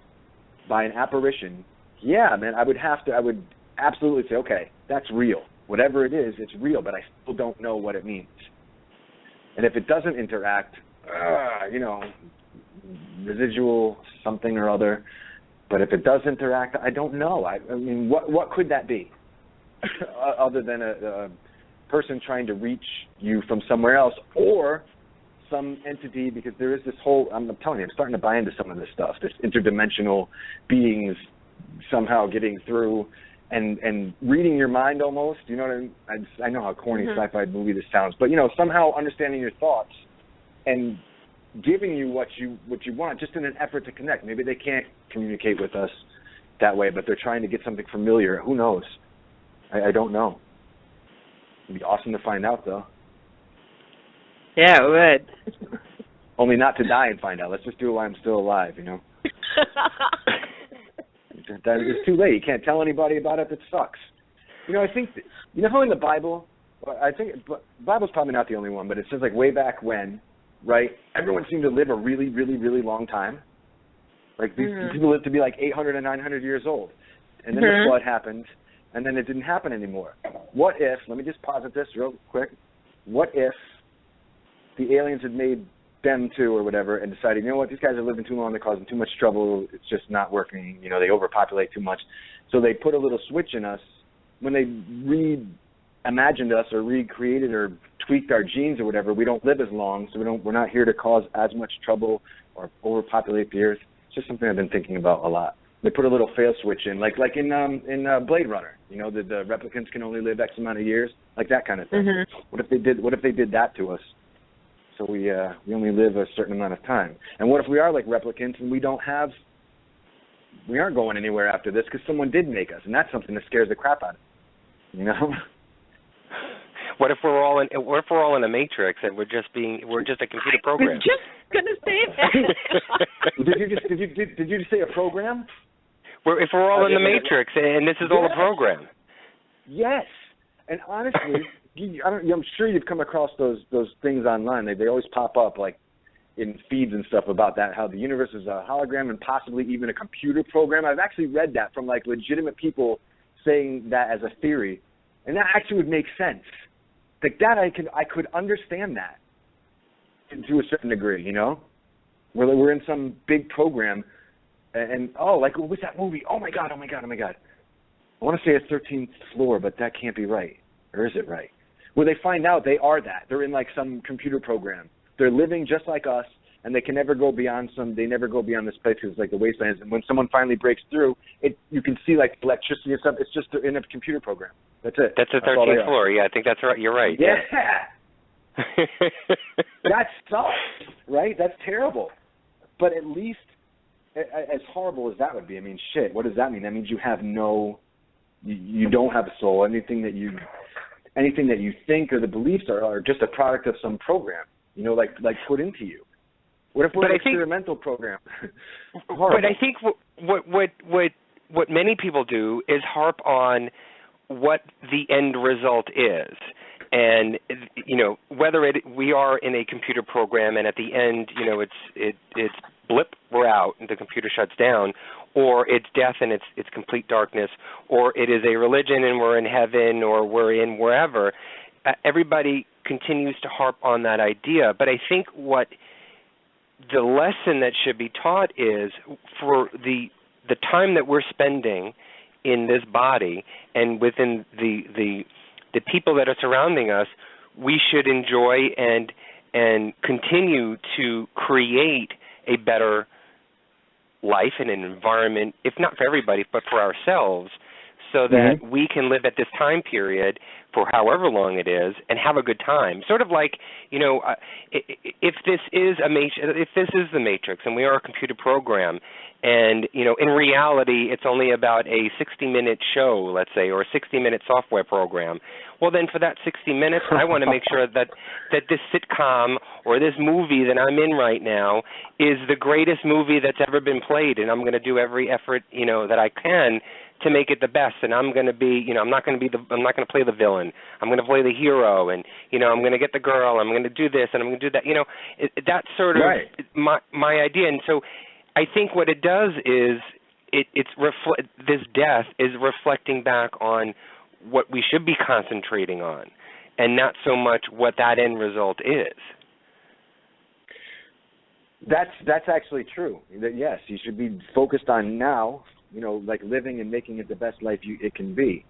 by an apparition, yeah, man, I would absolutely say, okay, that's real. Whatever it is, it's real, but I still don't know what it means. And if it doesn't interact, residual something or other. But if it does interact, I don't know. I mean, what could that be other than a person trying to reach you from somewhere else, or some entity? Because there is this whole, I'm telling you, I'm starting to buy into some of this stuff, this interdimensional beings somehow getting through and reading your mind almost. You know what I mean? I know how corny sci-fi movie this sounds, but, somehow understanding your thoughts and giving you what you want, just in an effort to connect. Maybe they can't communicate with us that way, but they're trying to get something familiar. Who knows? I don't know. It'd be awesome to find out, though. Yeah, it would. Only not to die and find out. Let's just do it while I'm still alive, It's too late. You can't tell anybody about it. It sucks. I think, how in the Bible, I think the Bible's probably not the only one, but it says, like, way back when, right, everyone seemed to live a really, really, really long time. Like, these people lived to be like 800 and 900 years old. And then the flood happened, and then it didn't happen anymore. What if, let me just posit this real quick, what if the aliens had made them too or whatever and decided, these guys are living too long, they're causing too much trouble, it's just not working, they overpopulate too much. So they put a little switch in us when they reimagined us or recreated or tweaked our genes or whatever. We don't live as long, so we're not here to cause as much trouble or overpopulate the earth. It's just something I've been thinking about a lot. They put a little fail switch in, like in Blade Runner. The replicants can only live X amount of years, like that kind of thing. What if they did that to us? So we only live a certain amount of time. And what if we are like replicants and we aren't going anywhere after this because someone did make us, and that's something that scares the crap out of me. What if we're all in a matrix and we're just a computer program? I was just gonna say that. Did you just say a program? If we're all in the matrix and this is all a program. Yes, and honestly, I'm sure you've come across those things online. They always pop up like in feeds and stuff about that, how the universe is a hologram and possibly even a computer program. I've actually read that from like legitimate people saying that as a theory, and that actually would make sense. Like that, I could understand that to a certain degree, where we're in some big program, and like what's that movie? Oh my God! I want to say a 13th floor, but that can't be right, or is it right? Where they find out they are that. They're in like some computer program. They're living just like us, and they can never go beyond they never go beyond this place because it's like the wastelands. And when someone finally breaks through, you can see like electricity and stuff. It's just they're in a computer program. That's it. That's the 13th floor. Yeah, I think that's right. You're right. Yeah. That sucks, right? That's terrible. But at least, as horrible as that would be, I mean, shit, what does that mean? That means you have you don't have a soul. Anything that you think or the beliefs are just a product of some program, like put into you. What if we're an experimental program? But I think what many people do is harp on what the end result is. And, whether we are in a computer program and at the end, it's blip, we're out, and the computer shuts down, or it's death and it's complete darkness, or it is a religion and we're in heaven or we're in wherever, everybody continues to harp on that idea. But I think what the lesson that should be taught is for the time that we're spending in this body and within the people that are surrounding us, we should enjoy and continue to create a better life and an environment, if not for everybody, but for ourselves, so that we can live at this time period for however long it is and have a good time. Sort of like, if this is the Matrix and we are a computer program, and in reality it's only about a 60-minute show, let's say, or a 60-minute software program. Well, then for that 60 minutes, I want to make sure that this sitcom or this movie that I'm in right now is the greatest movie that's ever been played, and I'm going to do every effort that I can to make it the best. And I'm going to be, I'm not going to play the villain. I'm going to play the hero, and I'm going to get the girl. I'm going to do this, and I'm going to do that. That's sort of my idea. And so I think what it does is this death is reflecting back on what we should be concentrating on, and not so much what that end result is. That's actually true. That yes, you should be focused on now, like living and making it the best life it can be.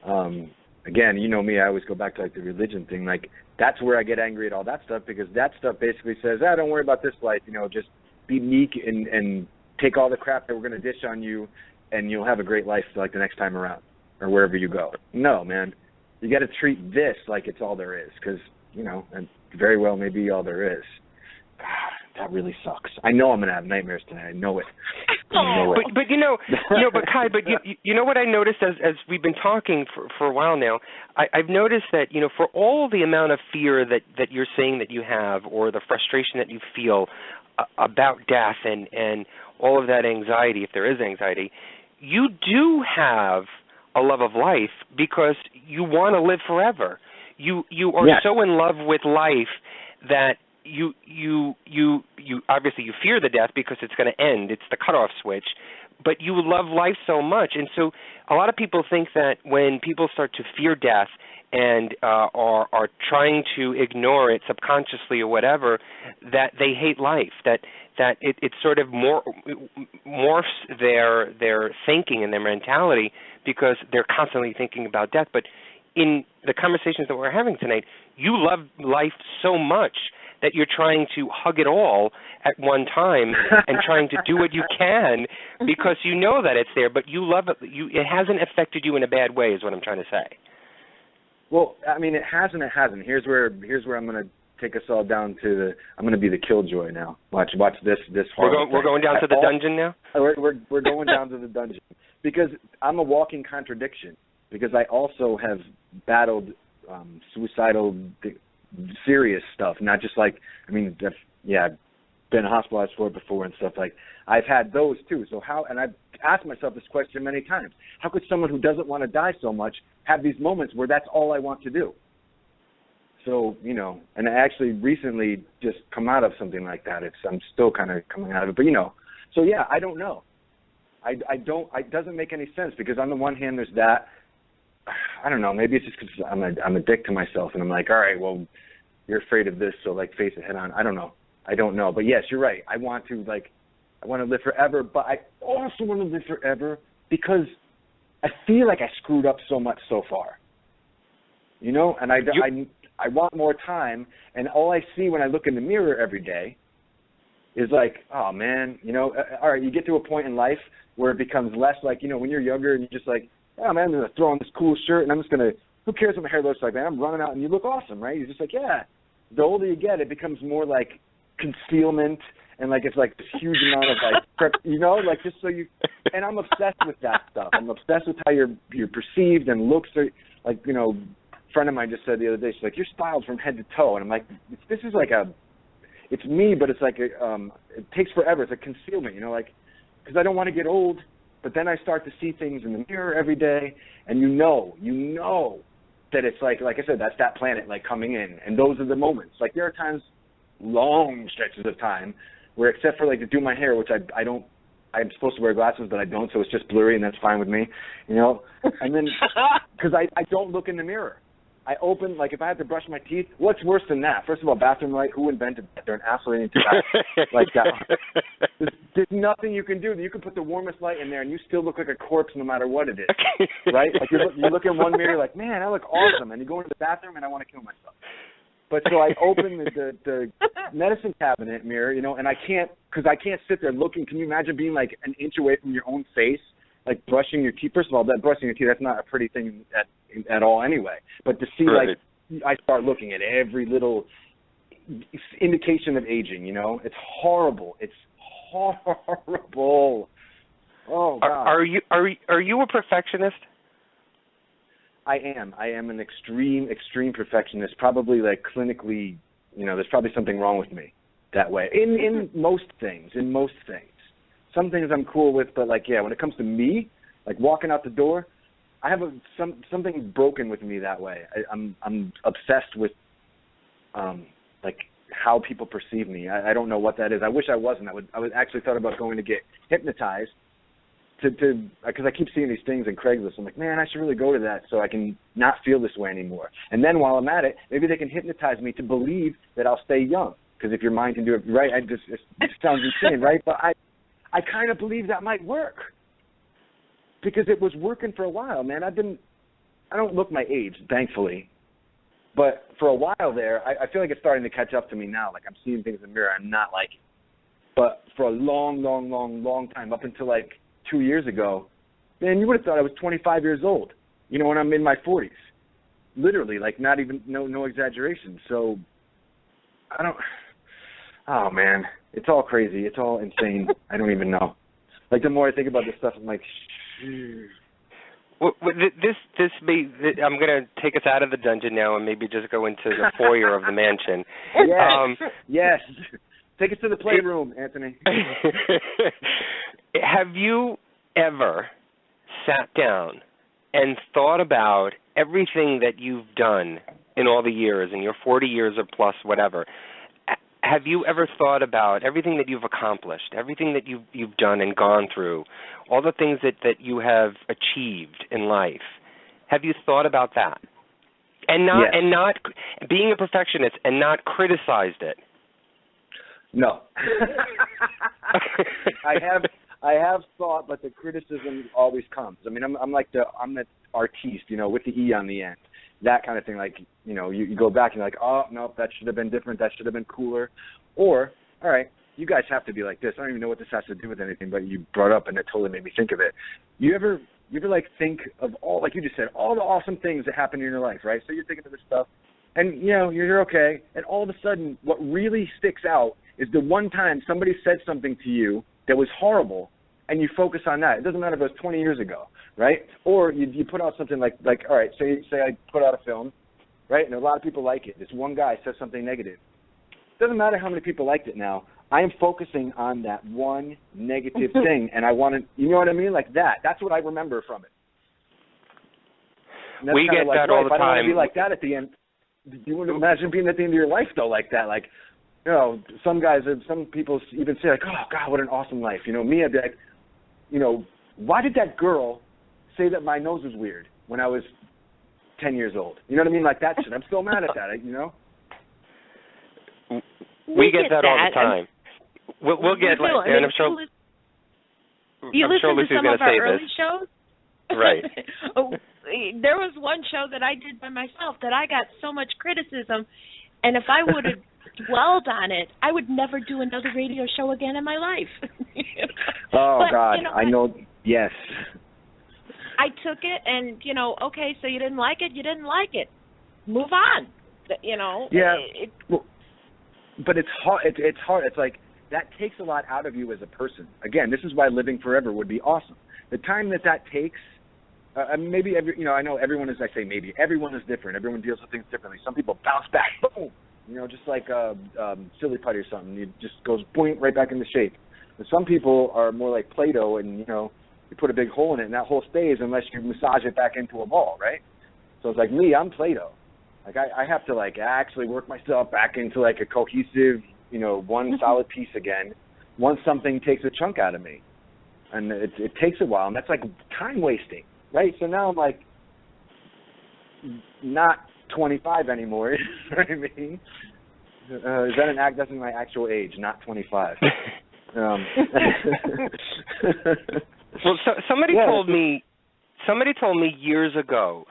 Again, me, I always go back to like the religion thing. Like that's where I get angry at all that stuff, because that stuff basically says, don't worry about this life, just be meek and take all the crap that we're going to dish on you, and you'll have a great life like the next time around or wherever you go. No, man, you got to treat this like it's all there is, because and very well may be all there is. That really sucks. I know I'm going to have nightmares tonight. I know it. But Kai, you know what I noticed as we've been talking for a while now, I've noticed that, for all the amount of fear that you're saying that you have, or the frustration that you feel about death and all of that anxiety, if there is anxiety, you do have a love of life because you want to live forever. You are so in love with life that you obviously you fear the death because it's going to end. It's the cutoff switch. But you love life so much. And so a lot of people think that when people start to fear death and are trying to ignore it subconsciously or whatever, that they hate life, that it sort of morphs their thinking and their mentality because they're constantly thinking about death. But in the conversations that we're having tonight, you love life so much that you're trying to hug it all at one time and trying to do what you can because you know that it's there, but you love it. It hasn't affected you in a bad way is what I'm trying to say. Well, I mean, it hasn't. Here's where I'm going to take us all down to I'm going to be the killjoy now. Watch this horror. We're going down to the dungeon now? We're going down to the dungeon because I'm a walking contradiction, because I also have battled suicidal serious stuff, not just like, I've been hospitalized for it before and stuff. Like, I've had those too. So and I've asked myself this question many times, how could someone who doesn't want to die so much have these moments where that's all I want to do? So, and I actually recently just come out of something like that. I'm still kind of coming out of it, but so yeah, I don't know. It doesn't make any sense, because on the one hand, there's that, I don't know, maybe it's just because I'm a dick to myself, and I'm like, all right, well, you're afraid of this, so like face it head on. I don't know. But yes, you're right. I want to live forever, but I also want to live forever because I feel like I screwed up so much so far. And I want more time, and all I see when I look in the mirror every day is like, oh man, all right, you get to a point in life where it becomes less like, when you're younger and you're just like, oh man, I'm going to throw on this cool shirt and I'm just going to, who cares what my hair looks like, man? I'm running out and you look awesome, right? You're just like, yeah. The older you get, it becomes more like concealment, and like it's like this huge amount of like prep, like just so you. And I'm obsessed with that stuff. I'm obsessed with how you're perceived and looks. Like a friend of mine just said the other day, she's like, you're styled from head to toe, and I'm like, this is like it's me, but it's like it takes forever. It's a concealment, like, because I don't want to get old. But then I start to see things in the mirror every day, and you know that it's like I said, that's that planet like coming in, and those are the moments. Like there are times, long stretches of time, where except for like to do my hair, which I don't, I'm supposed to wear glasses, but I don't, so it's just blurry, and that's fine with me, And then because I don't look in the mirror, I open, like, if I have to brush my teeth, what's worse than that? First of all, bathroom light, who invented that? They're an absolute into that. Like that. There's nothing you can do. You can put the warmest light in there, and you still look like a corpse no matter what it is, right? Like, you look in one mirror like, man, I look awesome, and you go into the bathroom, and I want to kill myself. But so I open the medicine cabinet mirror, you know, and I can't sit there looking. Can you imagine being, like, an inch away from your own face? Like brushing your teeth. First of all, that brushing your teeth, that's not a pretty thing at all anyway. But to see, like, I start looking at every little indication of aging, you know? It's horrible. It's horrible. Oh, God. Are you a perfectionist? I am. I am an extreme perfectionist. Probably, like, clinically, you know, there's probably something wrong with me that way. In most things. Some things I'm cool with, but, like, yeah, when it comes to me, like walking out the door, I have something broken with me that way. I'm obsessed with, like, how people perceive me. I don't know what that is. I wish I wasn't. I would actually thought about going to get hypnotized because I keep seeing these things in Craigslist. I'm like, man, I should really go to that so I can not feel this way anymore. And then while I'm at it, maybe they can hypnotize me to believe that I'll stay young. Because if your mind can do it right, it sounds insane, right? But I kind of believe that might work because it was working for a while, man. I don't look my age, thankfully, but for a while there, I feel like it's starting to catch up to me now. Like I'm seeing things in the mirror I'm not liking. But for a long time, up until like 2 years ago, man, you would have thought I was 25 years old, you know, when I'm in my 40s. Literally, like not even, no exaggeration. So oh man. It's all crazy. It's all insane. I don't even know. Like, the more I think about this stuff, I'm like, well, I'm going to take us out of the dungeon now and maybe just go into the foyer of the mansion. Yes. Take us to the playroom, Anthony. Have you ever sat down and thought about everything that you've done in all the years, in your 40 years or plus, whatever? Have you ever thought about everything that you've accomplished, everything that you've done and gone through, all the things that you have achieved in life? Have you thought about that? And not being a perfectionist and not criticized it? No. I have thought, but the criticism always comes. I mean, I'm the artiste, you know, with the E on the end. That kind of thing, like, you know, you go back and you're like, oh, no, that should have been different, that should have been cooler. Or, all right, you guys have to be like this. I don't even know what this has to do with anything, but you brought up and it totally made me think of it. You ever like think of all, like you just said, all the awesome things that happen in your life, right? So you're thinking of this stuff, and, you know, you're okay, and all of a sudden what really sticks out is the one time somebody said something to you that was horrible, and you focus on that. It doesn't matter if it was 20 years ago, right? Or you put out something like all right, say I put out a film, right, and a lot of people like it. This one guy says something negative. It doesn't matter how many people liked it now. I am focusing on that one negative thing, and I want to, you know what I mean? Like that. That's what I remember from it. We get that all the time. If I don't want to be like that at the end, you wouldn't imagine being at the end of your life, though, like that. Like, you know, some people even say, like, oh, God, what an awesome life. You know, me, I'd be like, you know, why did that girl say that my nose was weird when I was 10 years old? You know what I mean? Like that shit. I'm still mad at that, you know? We get that all the time. We'll get, like, and I'm sure listen to some of our early this. shows? Right. There was one show that I did by myself that I got so much criticism, and if I would have dwelled on it, I would never do another radio show again in my life. Oh, but, God, you know, I know, yes. I took it and, you know, okay, so you didn't like it, move on, you know. Yeah, but it's hard. It's hard. It's like that takes a lot out of you as a person. Again, this is why living forever would be awesome. The time that takes, maybe I know everyone is. I say maybe everyone is different. Everyone deals with things differently. Some people bounce back, boom, you know, just like silly putty or something. It just goes boing right back into shape. But some people are more like Play-Doh, and you know, you put a big hole in it, and that hole stays unless you massage it back into a ball, right? So it's like me, I'm Play-Doh. Like I have to like actually work myself back into like a cohesive, you know, one solid piece again. Once something takes a chunk out of me, and it takes a while, and that's like time wasting, right? So now I'm like not 25 anymore. You know what I mean? Is that an act? That's my actual age, not 25. Well, somebody told me years ago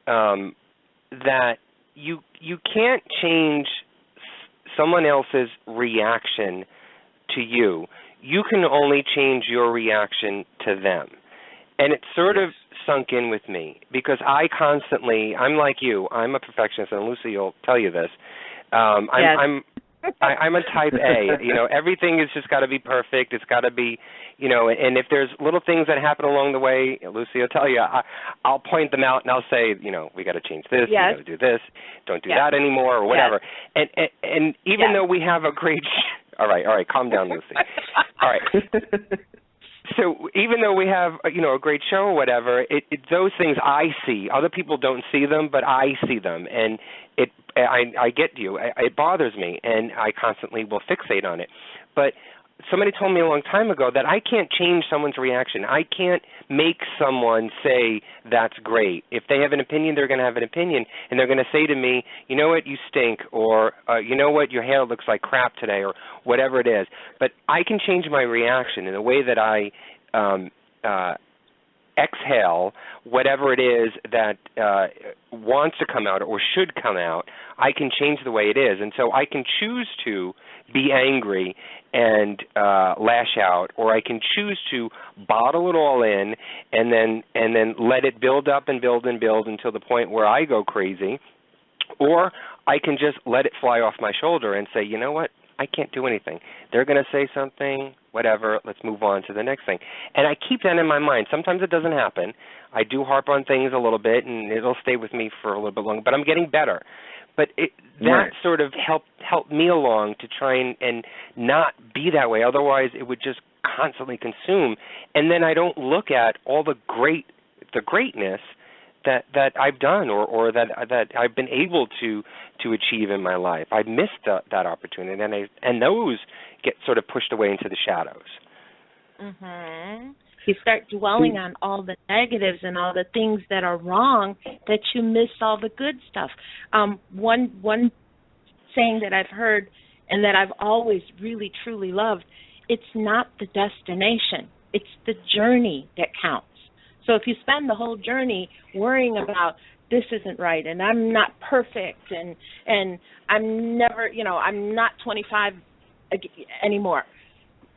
that you can't change someone else's reaction to you. You can only change your reaction to them. And it sort of sunk in with me because I'm like you. I'm a perfectionist, and Lucy will tell you this. I'm a type A. You know, everything has just got to be perfect. It's got to be, you know, and if there's little things that happen along the way, Lucy will tell you, I'll point them out and I'll say, you know, we got to change this, we got to do this, don't do that anymore, or whatever. And even though we have a great, all right, calm down, Lucy. All right. So even though we have, you know, a great show or whatever, those things I see. Other people don't see them, but I see them, and I get you. It bothers me, and I constantly will fixate on it. But somebody told me a long time ago that I can't change someone's reaction. I can't make someone say that's great. If they have an opinion, they're going to have an opinion, and they're going to say to me, you know what, you stink, or you know what, your hair looks like crap today, or whatever it is. But I can change my reaction in a way that I exhale whatever it is that wants to come out or should come out. I can change the way it is, and so I can choose to be angry and lash out, or I can choose to bottle it all in and then let it build up and build and build until the point where I go crazy, or I can just let it fly off my shoulder and say, you know what, I can't do anything. They're going to say something, whatever, let's move on to the next thing. And I keep that in my mind. Sometimes it doesn't happen. I do harp on things a little bit, and it'll stay with me for a little bit longer, but I'm getting better. But that sort of helped me along to try and not be that way. Otherwise, it would just constantly consume. And then I don't look at all the greatness that I've done or that I've been able to achieve in my life. I've missed that opportunity, and those get sort of pushed away into the shadows. Mm-hmm. You start dwelling on all the negatives and all the things that are wrong, that you miss all the good stuff. One saying that I've heard and that I've always really, truly loved, it's not the destination. It's the journey that counts. So if you spend the whole journey worrying about this isn't right and I'm not perfect and I'm never, you know, I'm not 25 anymore,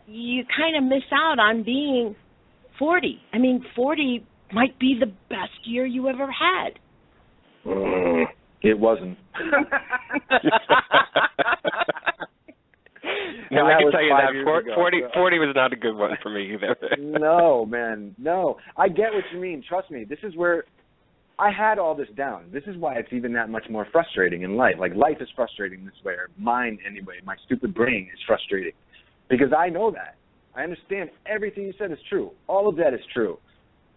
you kind of miss out on being 40. I mean, 40 might be the best year you ever had. It wasn't. No, I can tell you that 40 was not a good one for me either. No, man, no. I get what you mean. Trust me. This is where I had all this down. This is why it's even that much more frustrating in life. Like, life is frustrating this way, or mine anyway. My stupid brain is frustrating because I know that. I understand everything you said is true. All of that is true.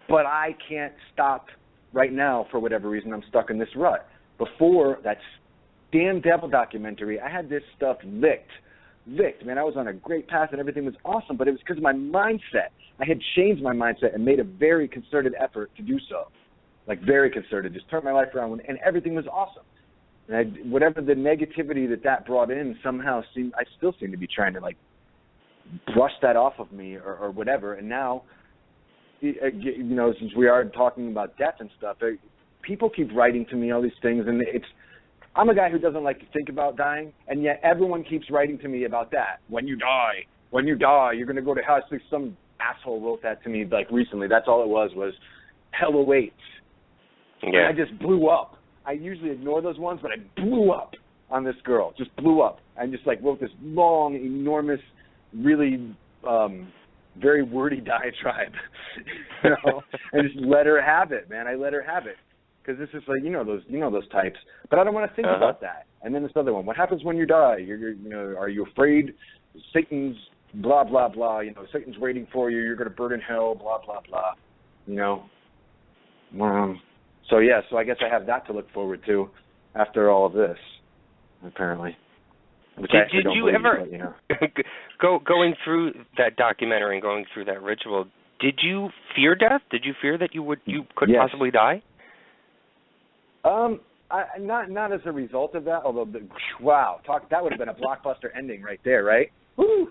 But I can't stop right now for whatever reason. I'm stuck in this rut. Before that damn devil documentary, I had this stuff licked. Man, I was on a great path and everything was awesome, but it was because of my mindset. I had changed my mindset and made a very concerted effort to do so. Like, very concerted. Just turned my life around, and everything was awesome. And whatever the negativity that brought in somehow I still seem to be trying to, like, brush that off of me or whatever. And now, you know, since we are talking about death and stuff, people keep writing to me all these things, and I'm a guy who doesn't like to think about dying, and yet everyone keeps writing to me about that. When you die, you're going to go to hell. Some asshole wrote that to me, like, recently. That's all it was hell awaits. Yeah. And I just blew up. I usually ignore those ones, but I blew up on this girl. Just blew up. And just, like, wrote this long, enormous, really very wordy diatribe, you know, and just let her have it, man. I let her have it. Because this is like, you know those types. But I don't want to think about that. And then this other one. What happens when you die? You know, are you afraid? Satan's blah, blah, blah. You know, Satan's waiting for you. You're going to burn in hell, blah, blah, blah. You know. So I guess I have that to look forward to after all of this, apparently. Did you ever, but, you know. going through that documentary and going through that ritual, did you fear death? Did you fear that you could possibly die? not as a result of that, although, wow, that would have been a blockbuster ending right there, right? Woo!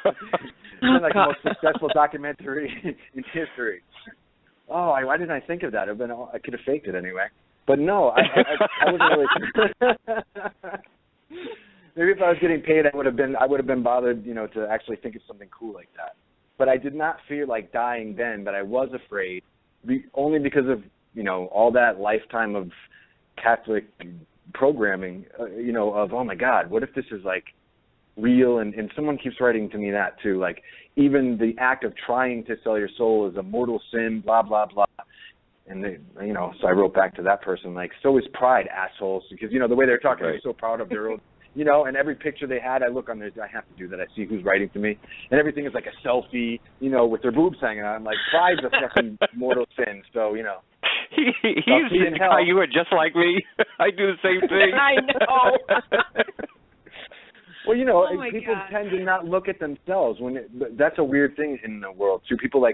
It's been like the most successful documentary in history. Oh, why didn't I think of that? I could have faked it anyway. But no, I wasn't really. Maybe if I was getting paid, I would have been bothered, to actually think of something cool like that. But I did not fear like dying then, but I was afraid, only because of all that lifetime of Catholic programming, of, oh my God, what if this is like real? And someone keeps writing to me that too, like even the act of trying to sell your soul is a mortal sin, blah, blah, blah. And they, so I wrote back to that person, like, so is pride, assholes, because, the way they're talking, they're so proud of their own, and every picture they had, I look on there, I have to do that. I see who's writing to me. And everything is like a selfie, with their boobs hanging out. I'm like, pride's a fucking mortal sin, so, He's just how you are just like me. I do the same thing. I know. Well, people tend to not look at themselves. That's a weird thing in the world, too. People,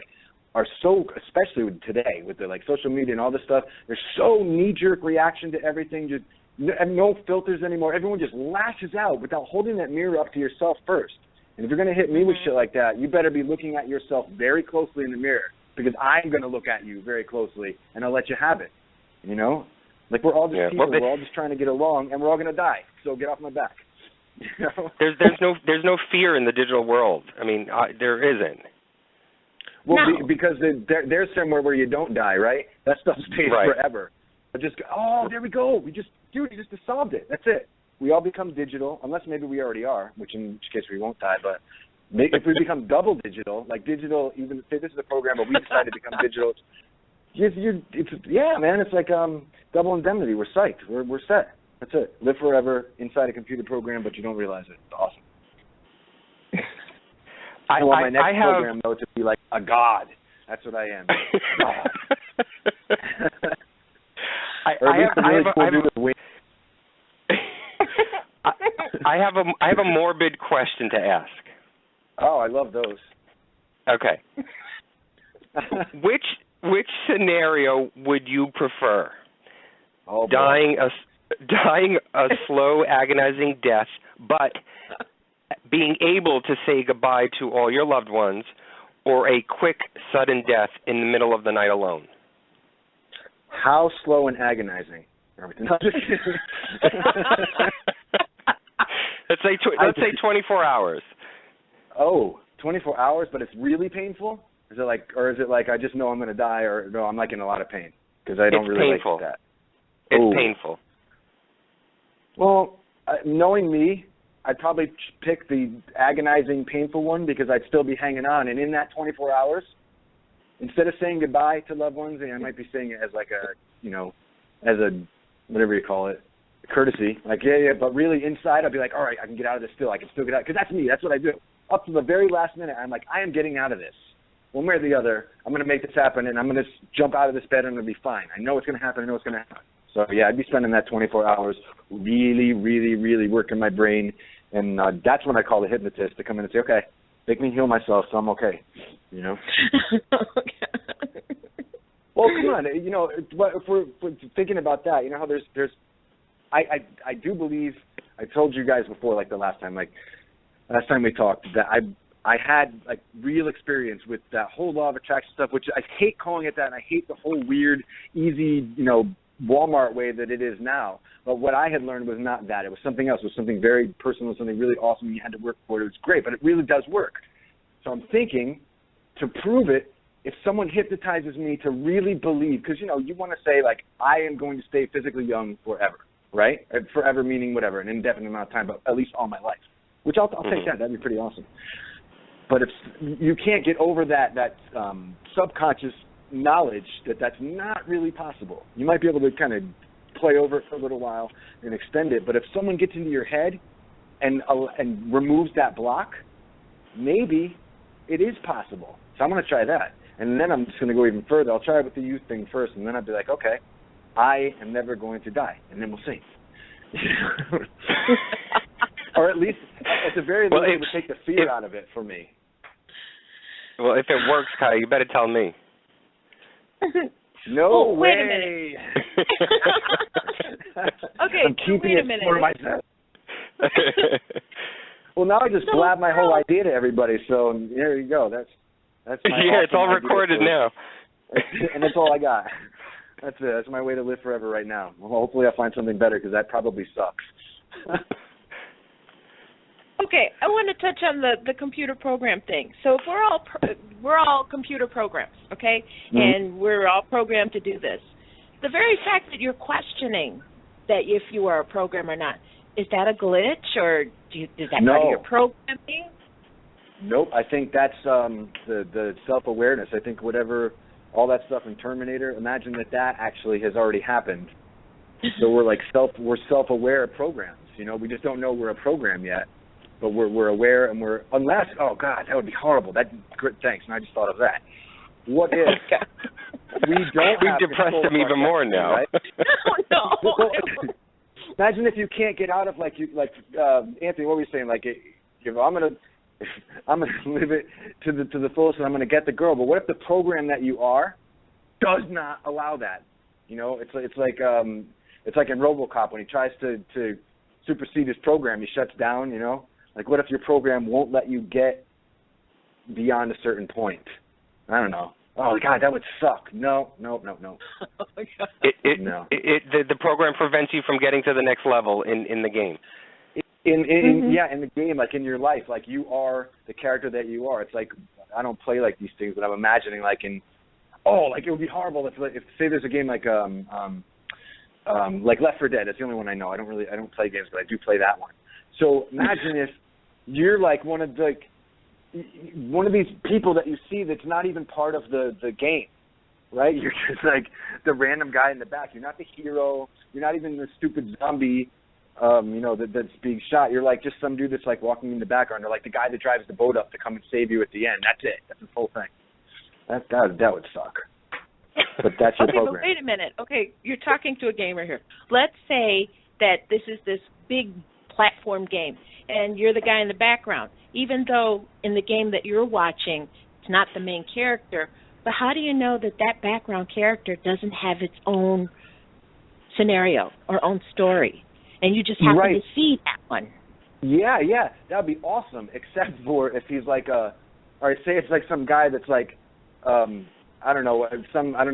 are so, especially today, with the, social media and all this stuff, there's so knee-jerk reaction to everything, just no filters anymore. Everyone just lashes out without holding that mirror up to yourself first. And if you're going to hit me with shit like that, you better be looking at yourself very closely in the mirror, because I'm going to look at you very closely, and I'll let you have it, We're all just people. We're all just trying to get along, and we're all going to die, so get off my back. There's no fear in the digital world. I mean, there isn't. Well, no. Because there's somewhere where you don't die, right? That stuff stays forever. But there we go. You just solved it. That's it. We all become digital, unless maybe we already are, which in which case we won't die. But if we become double digital, like digital, even say this is a program, but we decide to become digital. It's like double indemnity. We're psyched. We're set. That's it. Live forever inside a computer program, but you don't realize it. It's awesome. I want my next program, though, to be like a god. That's what I am. God. I have a morbid question to ask. Oh, I love those. Okay. Which scenario would you prefer? Oh, dying a slow, agonizing death, but being able to say goodbye to all your loved ones, or a quick, sudden death in the middle of the night alone? How slow and agonizing? Let's say 24 hours. Oh, 24 hours, but it's really painful? Is it like I just know I'm going to die, or no, I'm in a lot of pain? Because I don't really like that. It's painful. Well, knowing me, I'd probably pick the agonizing, painful one, because I'd still be hanging on. And in that 24 hours, instead of saying goodbye to loved ones, I might be saying it as as a, whatever you call it, courtesy. But really inside, I'd be like, all right, I can get out of this still. I can still get out. Because that's me. That's what I do. Up to the very last minute, I'm like, I am getting out of this. One way or the other, I'm going to make this happen, and I'm going to jump out of this bed, and I'm going to be fine. I know it's going to happen. I know it's going to happen. So, I'd be spending that 24 hours really, really, really working my brain, and that's when I call the hypnotist to come in and say, okay, make me heal myself so I'm okay, Well, come on, if we're thinking about that, how there's I do believe, I told you guys before, last time we talked, that I had real experience with that whole law of attraction stuff, which I hate calling it that, and I hate the whole weird, easy, Walmart way that it is now. But what I had learned was not that. It was something else. It was something very personal, something really awesome. You had to work for it. It was great, but it really does work. So I'm thinking, to prove it, if someone hypnotizes me to really believe, because, you want to say, I am going to stay physically young forever, right? Forever meaning whatever, an indefinite amount of time, but at least all my life, which I'll take that. That'd be pretty awesome. But if you can't get over that subconscious knowledge that that's not really possible. You might be able to kind of play over it for a little while and extend it, but if someone gets into your head and removes that block, maybe it is possible. So I'm going to try that. And then I'm just going to go even further. I'll try it with the youth thing first, and then I'll be like, okay, I am never going to die, and then we'll see. Or at least, at the very least, it would take the fear out of it for me. Well, if it works, Kyle, you better tell me. No way. Wait a minute. Okay, I'm keeping wait a it minute. for myself. Well, now I just blab my whole idea to everybody, so there you go. That's my it's all recorded now. And that's all I got. That's it. That's my way to live forever right now. Well, hopefully I'll find something better, because that probably sucks. Okay, I want to touch on the computer program thing. So if we're all computer programs, okay, and we're all programmed to do this. The very fact that you're questioning that if you are a program or not, is that a glitch, or is that part of your programming? Nope. I think that's the self-awareness. I think all that stuff in Terminator, imagine that actually has already happened. So we're self-aware programs. We just don't know we're a program yet, but we're aware, and unless, oh God, that would be horrible. Thanks. And I just thought of that. What if we don't have We've depressed him even more now. Right? No. Imagine if you can't get out of Anthony, what were you saying? I'm gonna live it to the fullest, and I'm gonna get the girl. But what if the program that you are does not allow that? It's like in RoboCop when he tries to supersede his program, he shuts down. What if your program won't let you get beyond a certain point? I don't know. Oh God, that would suck. No. The program prevents you from getting to the next level in the game. In the game, like in your life, like you are the character that you are. It's like I don't play like these things, but I'm imagining it would be horrible if say there's a game like Left 4 Dead. That's the only one I know. I don't play games, but I do play that one. So imagine if you're like one of these people that you see that's not even part of the game, right? You're just like the random guy in the back. You're not the hero. You're not even the stupid zombie, that's being shot. You're like just some dude that's like walking in the background, or like the guy that drives the boat up to come and save you at the end. That's it. That's the whole thing. That would suck. But that's your program. But wait a minute. Okay, you're talking to a gamer here. Let's say that this is this big platform game, and you're the guy in the background. Even though in the game that you're watching, it's not the main character, but how do you know that background character doesn't have its own scenario or own story, and you just happen to see that one? Yeah, that would be awesome, except for if he's like say it's like some guy that's like, I don't know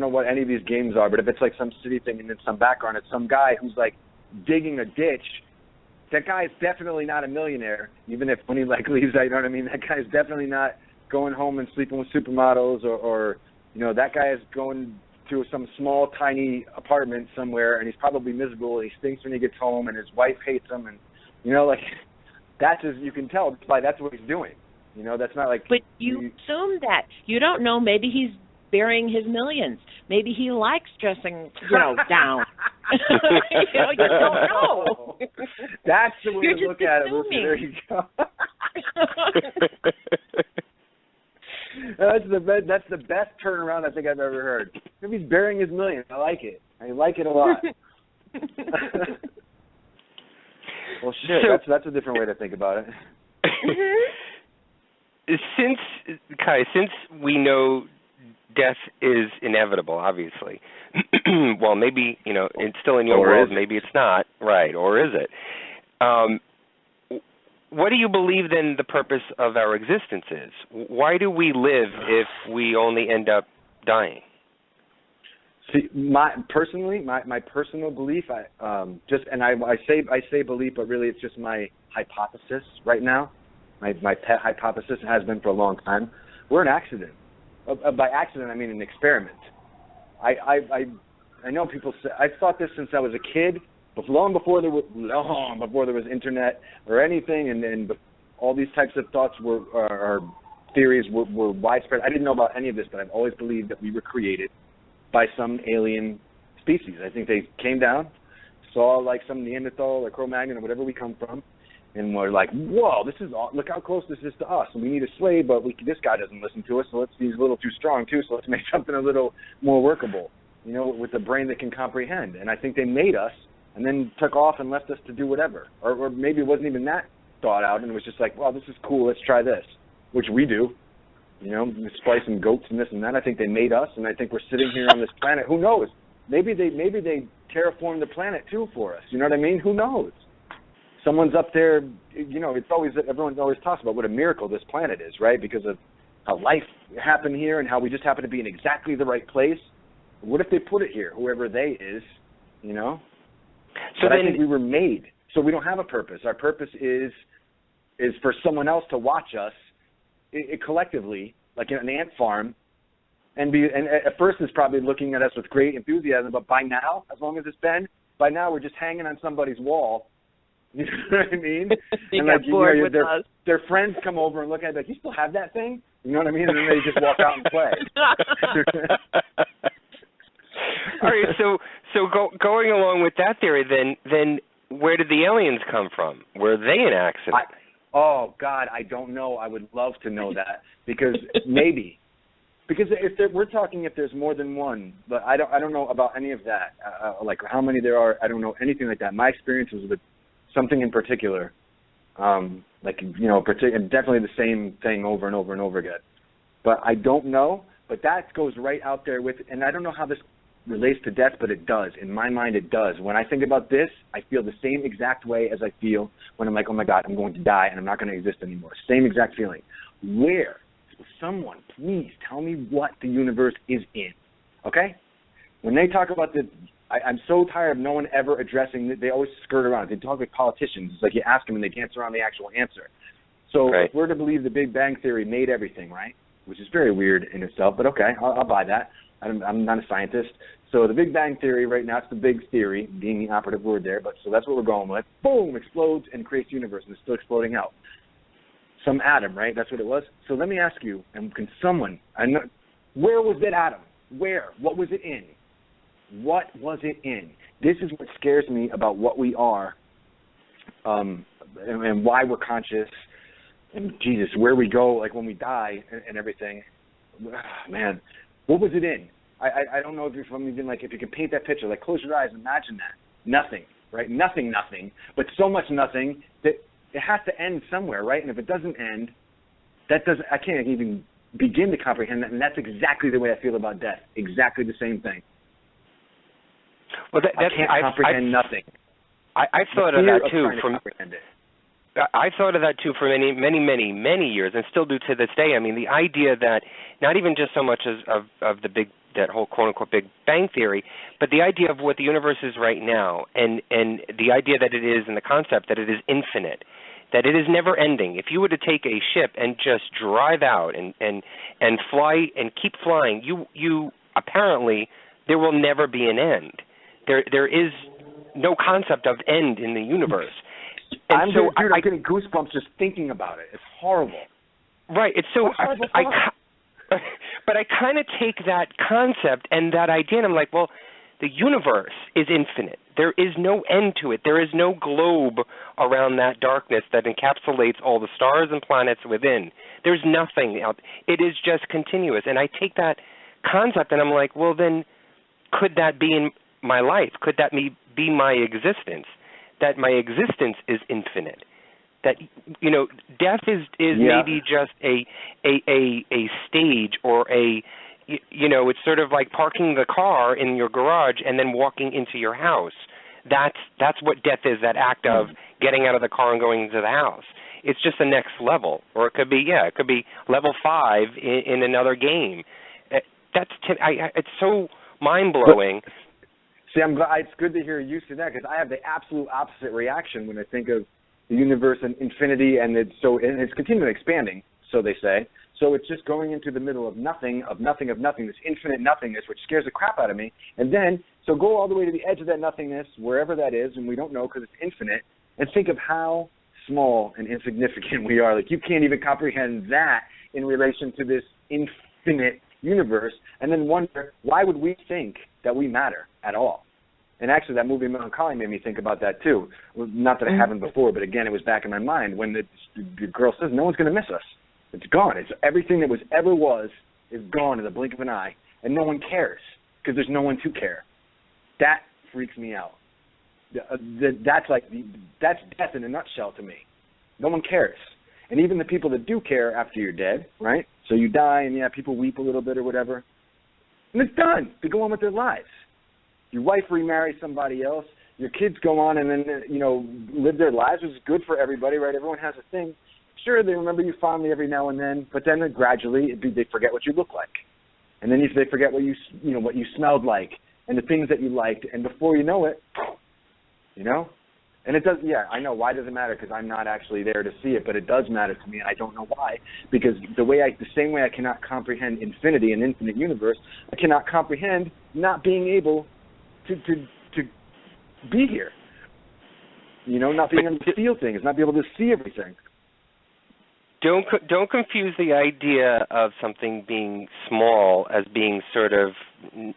what any of these games are, but if it's like some city thing and in some background, it's some guy who's like digging a ditch. That guy is definitely not a millionaire, even if when he leaves, you know what I mean? That guy is definitely not going home and sleeping with supermodels or that guy is going to some small, tiny apartment somewhere, and he's probably miserable, and he stinks when he gets home, and his wife hates him, and, that's as you can tell, that's what he's doing. That's not like... But you assume that. You don't know. Maybe he's burying his millions. Maybe he likes dressing, down. You don't know. That's the way to look at it, Lucy. There you go. That's the best turnaround I think I've ever heard. Maybe he's burying his millions. I like it. I like it a lot. Well, shit, that's a different way to think about it. Since we know death is inevitable, obviously. Well, maybe, it's still in your world, maybe it's not, right, or is it? What do you believe, then, the purpose of our existence is? Why do we live if we only end up dying? See, my personal belief, I say belief, but really it's just my hypothesis right now. My pet hypothesis has been for a long time. We're an accident. By accident, I mean an experiment. I know people say, I've thought this since I was a kid, but long before there was internet or anything, and all these types of thoughts or theories were widespread. I didn't know about any of this, but I've always believed that we were created by some alien species. I think they came down, saw like some Neanderthal or Cro-Magnon or whatever we come from, and we're like, whoa, look how close this is to us. And we need a slave, but this guy doesn't listen to us, so he's a little too strong too, so let's make something a little more workable, with a brain that can comprehend. And I think they made us and then took off and left us to do whatever. Or maybe it wasn't even that thought out, and it was just like, well, this is cool, let's try this, which we do. We splice some goats and this and that. I think they made us, and I think we're sitting here on this planet. Who knows? Maybe they terraform the planet too for us. You know what I mean? Who knows? Someone's up there, you know, everyone always talks about what a miracle this planet is, right? Because of how life happened here and how we just happen to be in exactly the right place. What if they put it here, whoever they is, you know? So I think we were made, so we don't have a purpose. Our purpose is for someone else to watch us collectively, like in an ant farm, and at first it's probably looking at us with great enthusiasm, but by now, as long as it's been, by now we're just hanging on somebody's wall. You know what I mean? You and got bored with us. Their friends come over and look at it like, you still have that thing? You know what I mean? And then they just walk out and play. All right, so going along with that theory, then where did the aliens come from? Were they an accident? Oh God, I don't know. I would love to know that because maybe. Because we're talking if there's more than one, but I don't know about any of that. Like how many there are, I don't know anything like that. My experience was with something in particular, like you know, definitely the same thing over and over and over again. But I don't know. But that goes right out there with, and I don't know how this relates to death, but it does. In my mind, it does. When I think about this, I feel the same exact way as I feel when I'm like, oh my God, I'm going to die and I'm not going to exist anymore. Same exact feeling. Where? Someone, please tell me what the universe is in, okay? When they talk about I'm so tired of no one ever addressing it. They always skirt around it. They talk like politicians. It's like you ask them and they dance around the actual answer. So if we're to believe the Big Bang Theory made everything, right, which is very weird in itself, but okay, I'll buy that. I'm not a scientist. So the Big Bang Theory right now, it's the big theory, being the operative word there, but so that's what we're going with. Boom, explodes and creates the universe, and it's still exploding out. Some atom, right? That's what it was. So let me ask you, and can someone, where was that atom? Where? What was it in? What was it in? This is what scares me about what we are and why we're conscious and, Jesus, where we go, like when we die and everything. Man, what was it in? I don't know if you're from even, like, if you can paint that picture, like close your eyes and imagine that. Nothing, right? Nothing, but so much nothing that it has to end somewhere, right? And if it doesn't end, I can't even begin to comprehend that, and that's exactly the way I feel about death. Exactly the same thing. Well, I can't comprehend nothing. I thought of that too. I thought of that too for many years, and still do to this day. I mean, the idea that not even just so much of that whole quote unquote Big Bang Theory, but the idea of what the universe is right now, and the idea that it is, and the concept that it is infinite, that it is never ending. If you were to take a ship and just drive out and fly and keep flying, you apparently there will never be an end. There is no concept of end in the universe. And I'm getting goosebumps just thinking about it. It's horrible. Right. It's so. But I kind of take that concept and that idea, and I'm like, well, the universe is infinite. There is no end to it. There is no globe around that darkness that encapsulates all the stars and planets within. There's nothing out. It is just continuous. And I take that concept and I'm like, well, then could that be in my life? Could that be my existence? That my existence is infinite. That, you know, death is maybe just a stage or it's sort of like parking the car in your garage and then walking into your house. That's what death is, that act of getting out of the car and going into the house. It's just the next level. Or it could be level 5 in another game. It's so mind-blowing. See, I'm glad. It's good to hear you say that because I have the absolute opposite reaction when I think of the universe and infinity, and it's continually expanding, so they say. So it's just going into the middle of nothing, this infinite nothingness, which scares the crap out of me. And then, so go all the way to the edge of that nothingness, wherever that is, and we don't know because it's infinite, and think of how small and insignificant we are. Like, you can't even comprehend that in relation to this infinite universe, and then wonder, why would we think that we matter at all? And actually, that movie Melancholy made me think about that, too. Well, not that I haven't before, but again, it was back in my mind when the girl says, no one's going to miss us. It's gone. It's everything that ever was is gone in the blink of an eye, and no one cares because there's no one to care. That freaks me out. That's death in a nutshell to me. No one cares. And even the people that do care after you're dead, right? So you die, and people weep a little bit or whatever. And it's done. They go on with their lives. Your wife remarries somebody else. Your kids go on and then, live their lives, which is good for everybody, right? Everyone has a thing. Sure, they remember you fondly every now and then, but then gradually they forget what you look like. And then they forget what you smelled like and the things that you liked. And before you know it, And it does, I know. Why does it matter? Because I'm not actually there to see it, but it does matter to me, and I don't know why. Because the same way I cannot comprehend infinity and infinite universe, I cannot comprehend not being able to be here. Not being able to feel things, not be able to see everything. Don't confuse the idea of something being small as being sort of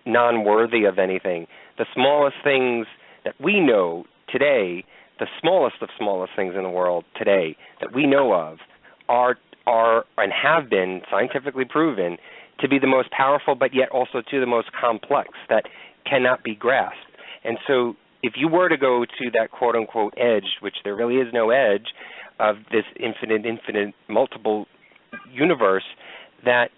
non-worthy of anything. The smallest things that we know today, the smallest of smallest things in the world today that we know of are and have been scientifically proven to be the most powerful, but yet also the most complex that cannot be grasped. And so if you were to go to that quote-unquote edge, which there really is no edge, of this infinite, multiple universe, that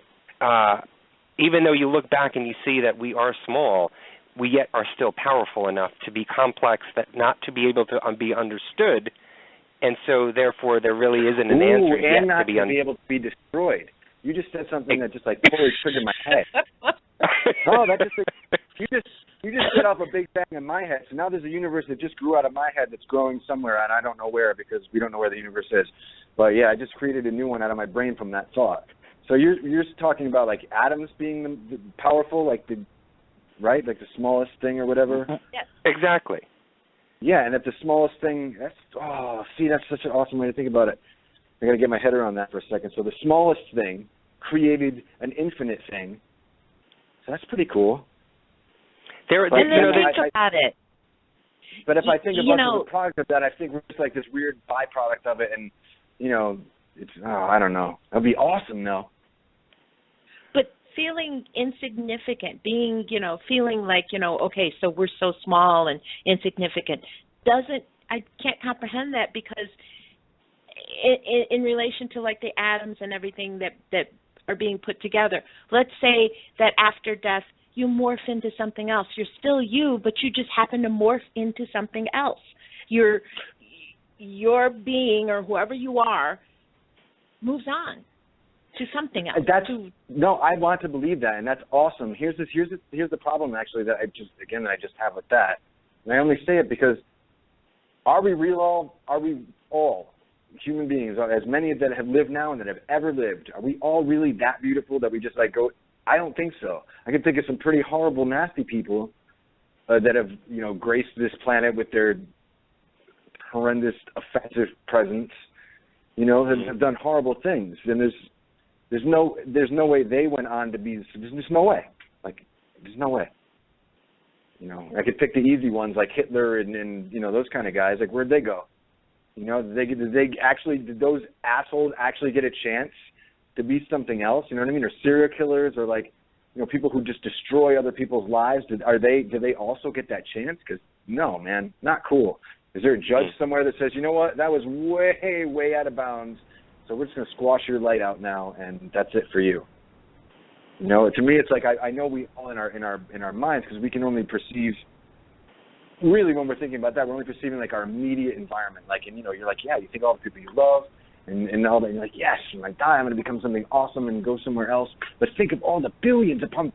even though you look back and you see that we are small, we yet are still powerful enough to be complex, that not to be able to be understood, and so therefore there really isn't an answer yet and not to be able to be destroyed. You just said something that just totally triggered my head. Oh, that you just set off a big bang in my head. So now there's a universe that just grew out of my head that's growing somewhere, and I don't know where because we don't know where the universe is. But yeah, I just created a new one out of my brain from that thought. So you're just talking about like atoms being the powerful, like the smallest thing or whatever. Yes. Exactly. Yeah, and if the smallest thing, that's such an awesome way to think about it. I got to get my head around that for a second. So the smallest thing created an infinite thing. So that's pretty cool. Think about it. But if I think about the product of that, I think we're just like this weird byproduct of it, and it's I don't know. That'd be awesome, though. But feeling insignificant, feeling like okay, so we're so small and insignificant. I can't comprehend that because in relation to like the atoms and everything that are being put together. Let's say that after death you morph into something else. You're still you, but you just happen to morph into something else. Your being or whoever you are moves on to something else. No, I want to believe that, and that's awesome. Here's the problem actually that I just have with that. And I only say it because are we all human beings, as many that have lived now and that have ever lived, are we all really that beautiful that we just go? I don't think so. I can think of some pretty horrible, nasty people that have, graced this planet with their horrendous, offensive presence, that have done horrible things. And there's no way they went on to be. There's just no way. There's no way. I could pick the easy ones like Hitler and those kind of guys. Like, where'd they go? Did those assholes actually get a chance to be something else? You know what I mean? Or serial killers, or people who just destroy other people's lives. Do they also get that chance? Because no, man, not cool. Is there a judge somewhere that says, you know what, that was way, way out of bounds, so we're just going to squash your light out now, and that's it for you? To me, it's like I know we all in our minds, because we can only perceive. Really, when we're thinking about that, we're only perceiving like our immediate environment. You're like, yeah, you think all the people you love and all that. And you're like, yes, when I die, I'm going to become something awesome and go somewhere else. But think of all the billions upon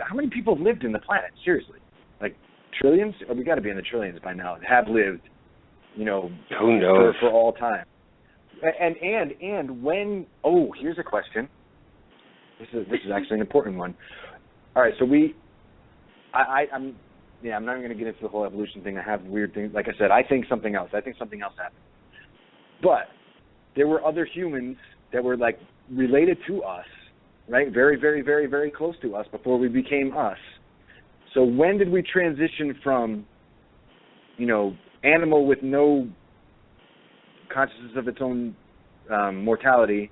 how many people have lived in the planet? Seriously, like trillions? Or we got to be in the trillions by now. Have lived, who knows, for all time. And when? Oh, here's a question. This is actually an important one. All right, so I'm not even going to get into the whole evolution thing. I have weird things. Like I said, I think something else. happened. But there were other humans that were related to us, right? Very, very, very, very close to us before we became us. So when did we transition from, animal with no consciousness of its own mortality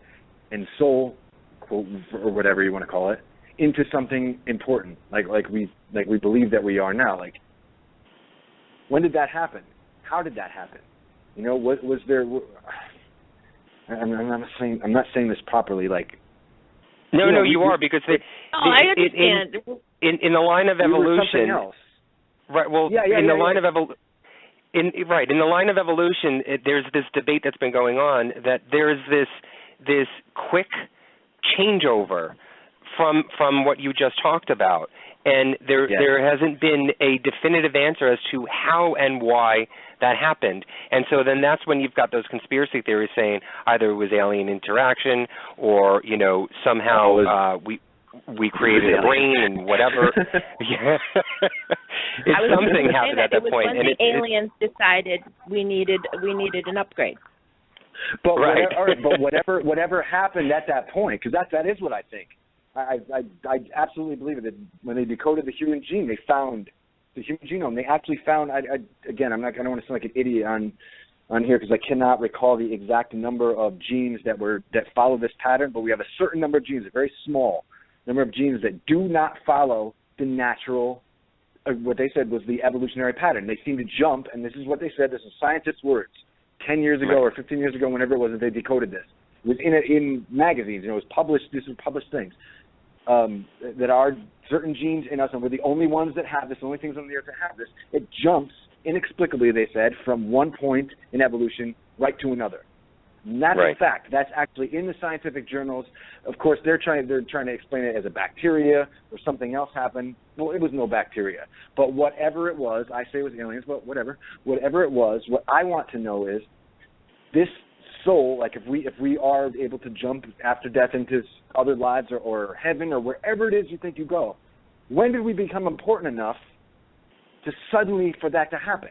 and soul, quote, or whatever you want to call it, into something important, like we believe that we are now? When did that happen? How did that happen? Was there? I'm not saying this properly. No, you are, because I understand. In the line of evolution, else. Right. Well, in the line of in the line of evolution, there's this debate that's been going on that there's this quick changeover from what you just talked about, and there hasn't been a definitive answer as to how and why that happened. And so then that's when you've got those conspiracy theories saying either it was alien interaction or somehow we created a brain and whatever. Something happened at that point. It was when the aliens decided we needed an upgrade. But whatever happened at that point, because that is what I think. I absolutely believe it. That when they decoded the human gene, they found the human genome. They actually found. I don't want to sound like an idiot on here because I cannot recall the exact number of genes that follow this pattern. But we have a certain number of genes, a very small number of genes that do not follow the natural. What they said was the evolutionary pattern. They seem to jump, and this is what they said. This is scientists' words. 10 years ago or 15 years ago, whenever it was that they decoded this, it was in magazines. It was published. These were published things. That are certain genes in us, and we're the only ones that have this, the only things on the earth that have this. It jumps inexplicably, they said, from one point in evolution right to another. And that's a fact. That's actually in the scientific journals. Of course, they're trying to explain it as a bacteria or something else happened. Well, it was no bacteria. But whatever it was, I say it was aliens, but whatever it was, what I want to know is this soul, like if we are able to jump after death into other lives or heaven or wherever it is you think you go, when did we become important enough to suddenly for that to happen?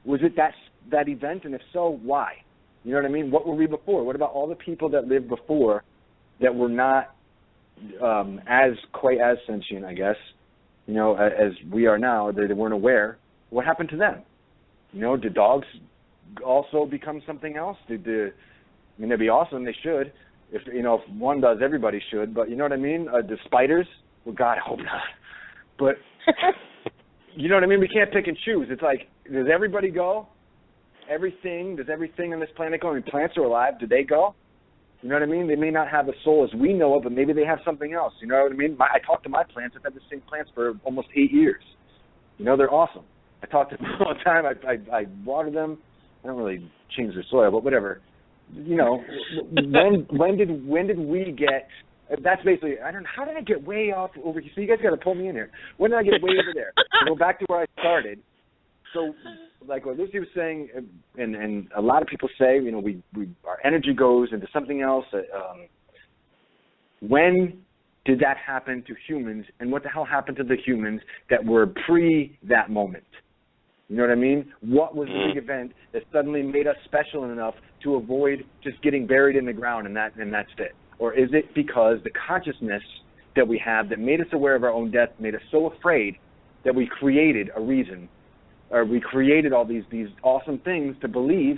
Was it that event, and if so, why? You know what I mean? What were we before? What about all the people that lived before that were not quite as sentient, I guess, as we are now? They weren't aware. What happened to them? Did dogs also become something else? They'd be awesome. They should. If one does, everybody should. But you know what I mean? The spiders? Well, God, I hope not. But you know what I mean? We can't pick and choose. It's like, does everybody go? Does everything on this planet go? I mean, plants are alive. Do they go? You know what I mean? They may not have a soul as we know it, but maybe they have something else. You know what I mean? I talk to my plants. I've had the same plants for almost 8 years. They're awesome. I talk to them all the time. I water them. I don't really change their soil, but whatever. When did we get? That's basically. I don't know. How did I get way off over here? So you guys got to pull me in here. When did I get way over there? To go back to where I started. So, like what Lucy was saying, and a lot of people say, our energy goes into something else. When did that happen to humans, and what the hell happened to the humans that were pre that moment? You know what I mean? What was the big event that suddenly made us special enough to avoid just getting buried in the ground and that's it? Or is it because the consciousness that we have that made us aware of our own death made us so afraid that we created a reason, or we created all these awesome things to believe,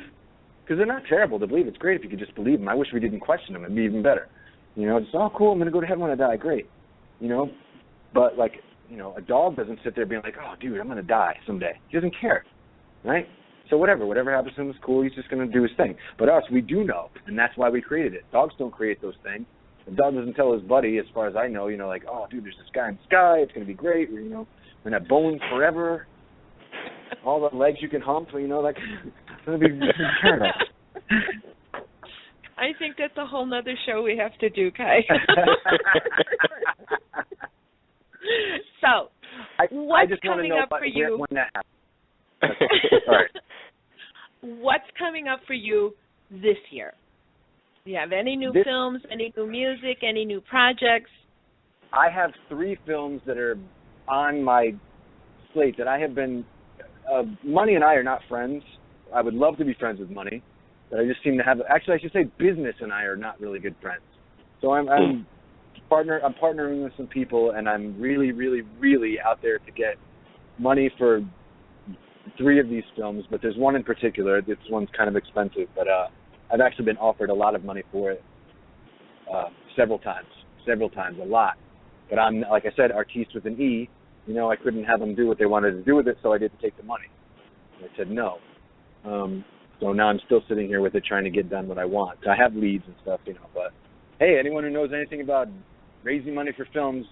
because they're not terrible to believe. It's great if you could just believe them. I wish we didn't question them. It'd be even better. It's, oh, cool, I'm going to go to heaven when I die. Great. But like, a dog doesn't sit there being like, oh, dude, I'm going to die someday. He doesn't care, right? So whatever happens to him is cool. He's just going to do his thing. But us, we do know, and that's why we created it. Dogs don't create those things. The dog doesn't tell his buddy, as far as I know, like, oh, dude, there's this guy in the sky. It's going to be great. We're going to have bones forever. All the legs you can hump, like, it's going to be paradise. I think that's a whole nother show we have to do, Kai. So, what's coming up for you? When that happens. All right. What's coming up for you this year? Do you have any new films, any new music, any new projects? I have 3 films that are on my slate that I have been. Money and I are not friends. I would love to be friends with Money, but I just seem to have. Actually, I should say business and I are not really good friends. So I'm partnering with some people, and I'm really, really, really out there to get money for 3 of these films. But there's one in particular. This one's kind of expensive, but I've actually been offered a lot of money for it several times, a lot. But I'm, like I said, artiste with an E. I couldn't have them do what they wanted to do with it, so I didn't take the money. I said no. So now I'm still sitting here with it, trying to get done what I want. So I have leads and stuff, but hey, anyone who knows anything about raising money for films,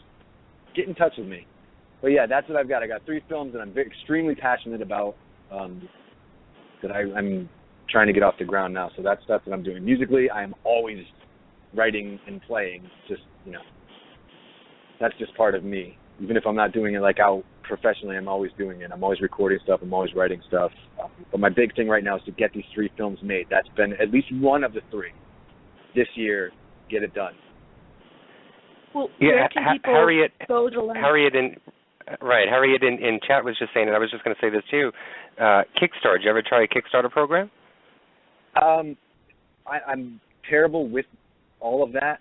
get in touch with me. But yeah, that's what I've got. I got 3 films that I'm extremely passionate about that I'm trying to get off the ground now. So that's what I'm doing. Musically, I am always writing and playing. Just, you know, that's just part of me. Even if I'm not doing it like out professionally, I'm always doing it. I'm always recording stuff. I'm always writing stuff. But my big thing right now is to get these 3 films made. That's been at least one of the 3 this year. Get it done. Well, where can people go to learn? Harriet in chat was just saying it. I was just going to say this too. Kickstarter. Did you ever try a Kickstarter program? I'm terrible with all of that,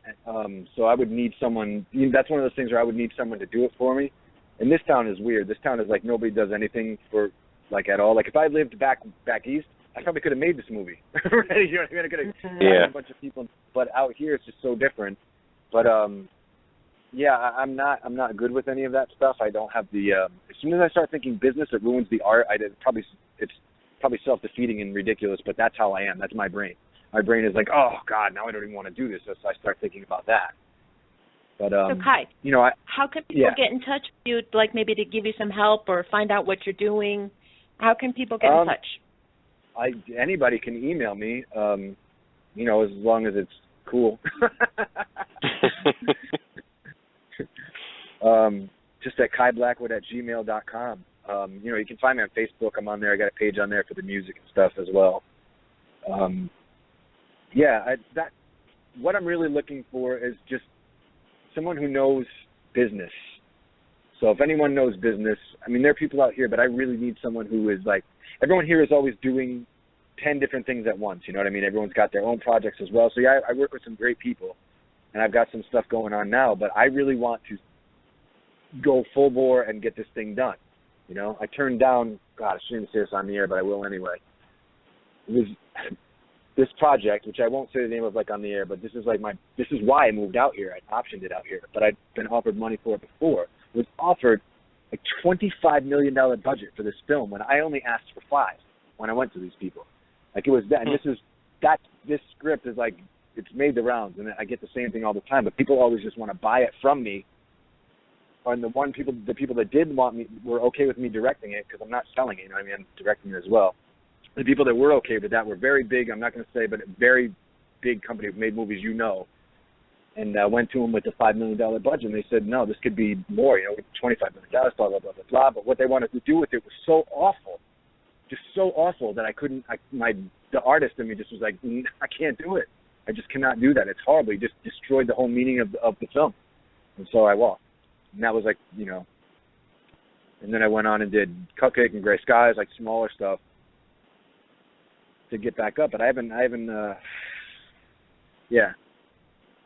so I would need someone. That's one of those things where I would need someone to do it for me. And this town is weird. This town is like nobody does anything for like at all. Like if I lived back east, I probably could have made this movie. Right? You know what I mean? I could have had a bunch of people, but out here it's just so different. But yeah, I'm not good with any of that stuff. I don't have the. As soon as I start thinking business, it ruins the art. It's probably self-defeating and ridiculous, but that's how I am. That's my brain. My brain is like, oh God, now I don't even want to do this. So I start thinking about that. But so Kai, you know, how can people get in touch with you? Like maybe to give you some help or find out what you're doing. How can people get in touch? Anybody can email me. You know, as long as it's cool. Just at kaiblackwood@gmail.com. You know, you can find me on Facebook. I'm on there. I got a page on there for the music and stuff as well. What I'm really looking for is just someone who knows business. So if anyone knows business, I mean, there are people out here, but I really need someone who is like, everyone here is always doing 10 different things at once. You know what I mean? Everyone's got their own projects as well. So yeah, I work with some great people, and I've got some stuff going on now, but I really want to go full bore and get this thing done. You know, I turned down, God, I shouldn't say this on the air, but I will anyway. It was this project, which I won't say the name of like on the air, but this is why I moved out here. I optioned it out here, but I'd been offered money for it before. It was offered a $25 million budget for this film when I only asked for $5 when I went to these people. Like it was that, and this script is like, it's made the rounds, and I get the same thing all the time, but people always just want to buy it from me. And the people that did want me were okay with me directing it because I'm not selling it. You know what I mean? I'm directing it as well. The people that were okay with that were very big. I'm not going to say, but a very big company who made movies, you know. And went to them with the $5 million budget, and they said, no, this could be more. You know, $25 million, blah blah blah blah blah. But what they wanted to do with it was so awful, just so awful that I couldn't. The artist in me just was like, I can't do it. I just cannot do that. It's horrible. It just destroyed the whole meaning of the film. And so I walked. And that was like, you know, and then I went on and did Cupcake and Gray Skies, like smaller stuff to get back up. But I haven't, yeah.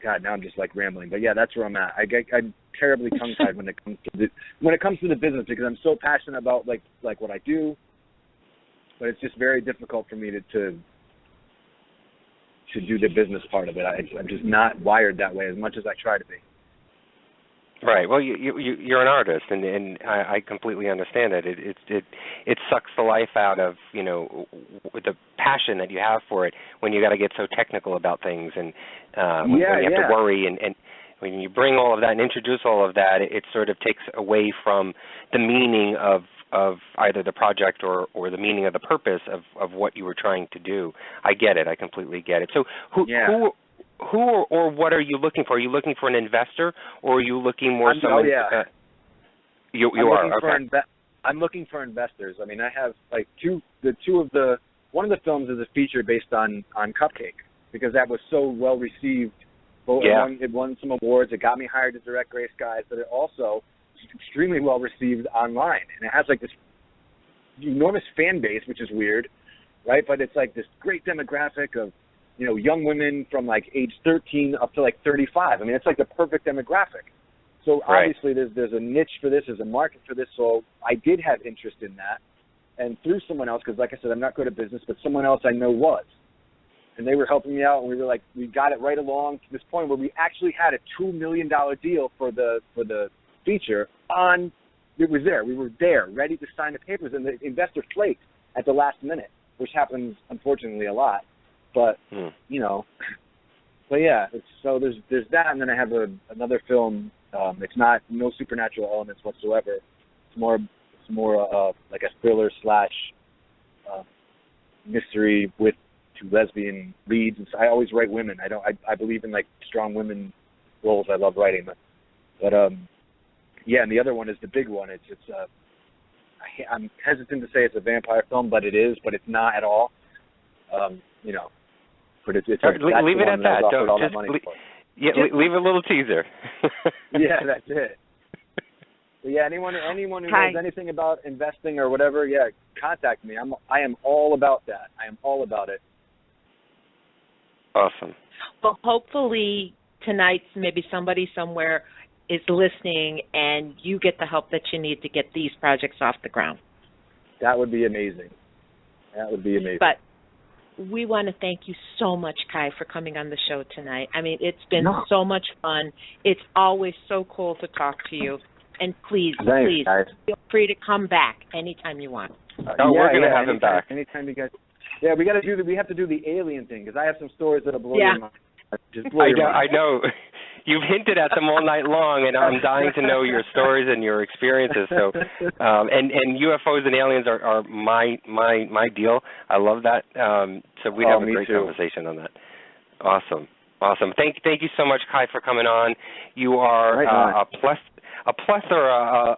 God, now I'm just like rambling. But yeah, that's where I'm at. I'm terribly tongue-tied when it comes to the business because I'm so passionate about like what I do. But it's just very difficult for me to do the business part of it. I'm just not wired that way as much as I try to be. Right. Well, you're an artist, and I completely understand it. It sucks the life out of, you know, the passion that you have for it when you got to get so technical about things, and when you have to worry, and when you bring all of that and introduce all of that, it sort of takes away from the meaning of either the project or the meaning of the purpose of what you were trying to do. I get it. I completely get it. So who or what are you looking for? Are you looking for an investor, or are you looking more someone? I'm looking for investors. I mean, I have like one of the films is a feature based on Cupcake because that was so well received. It won some awards. It got me hired to direct Gray Skies, but it also was extremely well received online, and it has like this enormous fan base, which is weird, right? But it's like this great demographic of, you know, young women from like age 13 up to like 35. I mean, it's like the perfect demographic. So obviously there's a niche for this, there's a market for this. So I did have interest in that, and through someone else, because like I said, I'm not good at business, but someone else I know was, and they were helping me out, and we were like, we got it right along to this point where we actually had a $2 million deal for the feature on. It was there. We were there, ready to sign the papers, and the investor flaked at the last minute, which happens unfortunately a lot. But you know, but yeah. So there's that, and then I have another film. It's no supernatural elements whatsoever. more like a thriller slash mystery with two lesbian leads. And so I always write women. I believe in like strong women roles. I love writing, but yeah. And the other one is the big one. I'm hesitant to say it's a vampire film, but it is. But it's not at all. You know. But it's leave it at that. Don't just leave a little teaser. Yeah, that's it. So yeah, anyone who knows anything about investing or whatever, yeah, contact me. I am all about that. I am all about it. Awesome. Well, hopefully tonight maybe somebody somewhere is listening and you get the help that you need to get these projects off the ground. That would be amazing. But we want to thank you so much, Kai, for coming on the show tonight. I mean, it's been so much fun. It's always so cool to talk to you. And please feel free to come back anytime you want. We're going to have him back. Anytime you guys. Yeah, we have to do the alien thing because I have some stories that'll blow your mind. I know. You've hinted at them all night long, and I'm dying to know your stories and your experiences. So, and UFOs and aliens are my deal. I love that. So we'd have a great conversation on that. Awesome. Thank you so much, Kai, for coming on. You are a plethora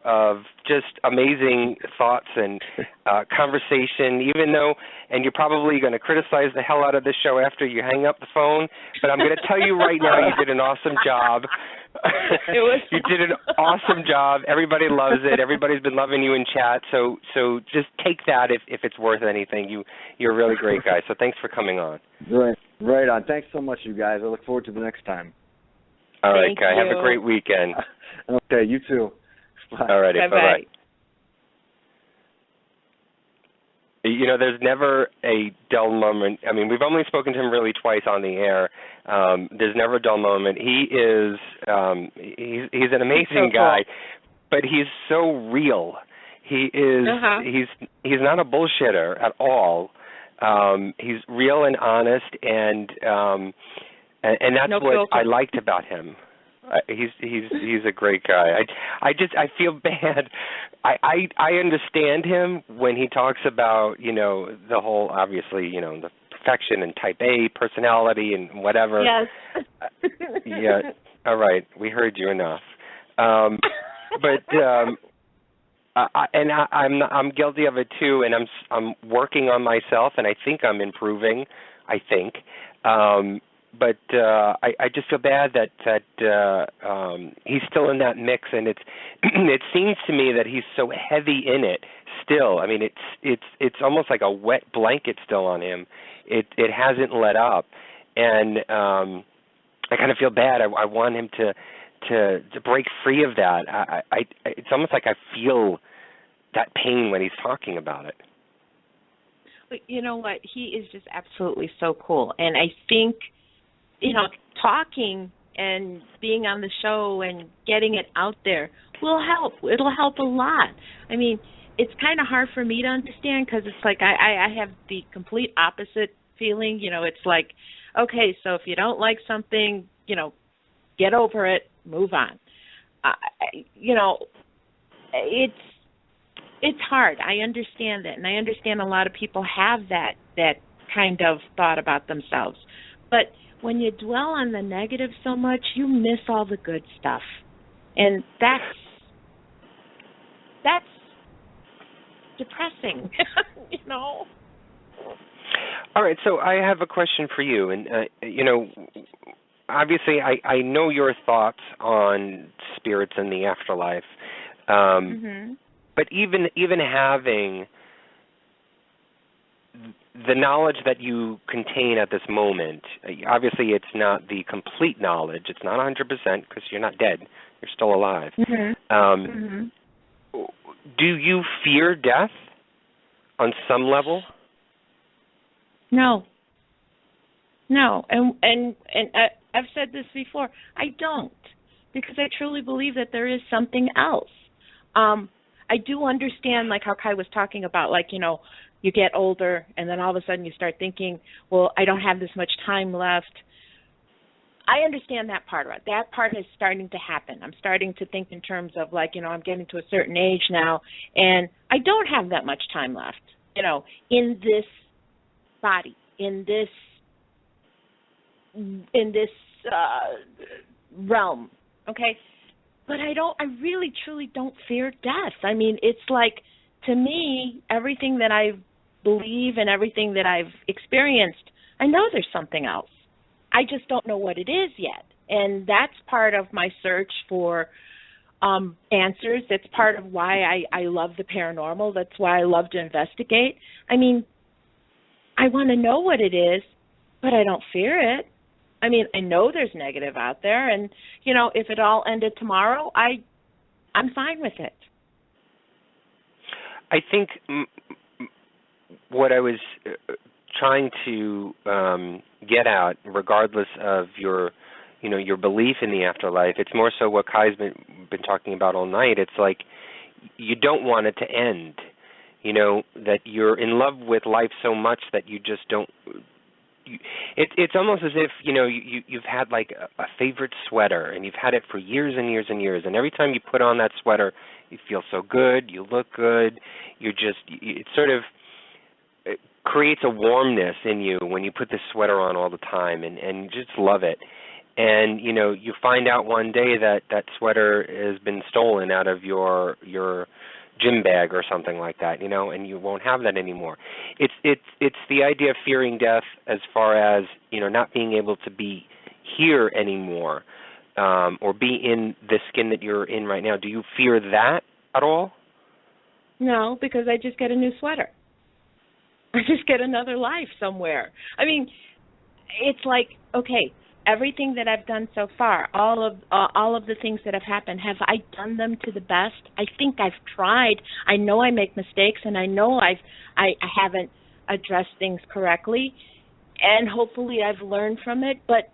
of just amazing thoughts and conversation, even though, and you're probably going to criticize the hell out of this show after you hang up the phone, but I'm going to tell you right now you did an awesome job. You did an awesome job. Everybody loves it. Everybody's been loving you in chat, so just take that if it's worth anything. You're a really great guy, so thanks for coming on. Right on. Thanks so much, you guys. I look forward to the next time. All right, Kai. Have a great weekend. Okay, you too. Bye. All righty. Bye-bye. You know, there's never a dull moment. I mean, we've only spoken to him really twice on the air. There's never a dull moment. He is he's an amazing guy, but he's so real. He is he's not a bullshitter at all. He's real and honest, and that's what I liked about him. He's a great guy. I feel bad. I understand him when he talks about, you know, the whole, obviously, you know, the perfection and type A personality and whatever. Yes. Yeah. All right. We heard you enough. I'm guilty of it too, and I'm working on myself, and I think I'm improving. But I just feel bad that he's still in that mix, and it seems to me that he's so heavy in it still. I mean, it's almost like a wet blanket still on him. It hasn't let up, and I kind of feel bad. I want him to break free of that. It's almost like I feel that pain when he's talking about it. But you know what? He is just absolutely so cool, and I think, you know, talking and being on the show and getting it out there will help. It'll help a lot. I mean, it's kind of hard for me to understand because it's like I have the complete opposite feeling. You know, it's like, okay, so if you don't like something, you know, get over it, move on. You know, it's hard. I understand that, and I understand a lot of people have that kind of thought about themselves. But when you dwell on the negative so much, you miss all the good stuff. And that's depressing, you know. All right, so I have a question for you. And, you know, obviously I know your thoughts on spirits and the afterlife. But even having the knowledge that you contain at this moment, obviously it's not the complete knowledge. It's not 100% because you're not dead. You're still alive. Do you fear death on some level? No. And I've said this before. I don't, because I truly believe that there is something else. I do understand, like how Kai was talking about, like, you know, you get older and then all of a sudden you start thinking, well, I don't have this much time left. I understand that part of it. That part is starting to happen. I'm starting to think in terms of like, I'm getting to a certain age now, and I don't have that much time left, in this body, in this realm, okay? But I really, truly don't fear death. I mean, it's like, to me, everything that I believe and everything that I've experienced, I know there's something else. I just don't know what it is yet. And that's part of my search for answers. That's part of why I love the paranormal. That's why I love to investigate. I mean, I want to know what it is, but I don't fear it. I mean, I know there's negative out there, and, if it all ended tomorrow, I'm fine with it. I think what I was trying to get at, regardless of your belief in the afterlife, it's more so what Kai's been talking about all night. It's like you don't want it to end, that you're in love with life so much that you just don't. It's almost as if you've had like a favorite sweater, and you've had it for years and years and years, and every time you put on that sweater, you feel so good, you look good, it sort of creates a warmness in you when you put this sweater on all the time, and you just love it. And you find out one day that sweater has been stolen out of your gym bag or something like that, and you won't have that anymore. It's the idea of fearing death as far as not being able to be here anymore, or be in the skin that you're in right now. Do you fear that at all? No, because I just get a new sweater. I just get another life somewhere. I mean, it's like, okay, everything that I've done so far, all of the things that have happened, have I done them to the best? I think I've tried. I know I make mistakes, and I know I haven't addressed things correctly, and hopefully I've learned from it, but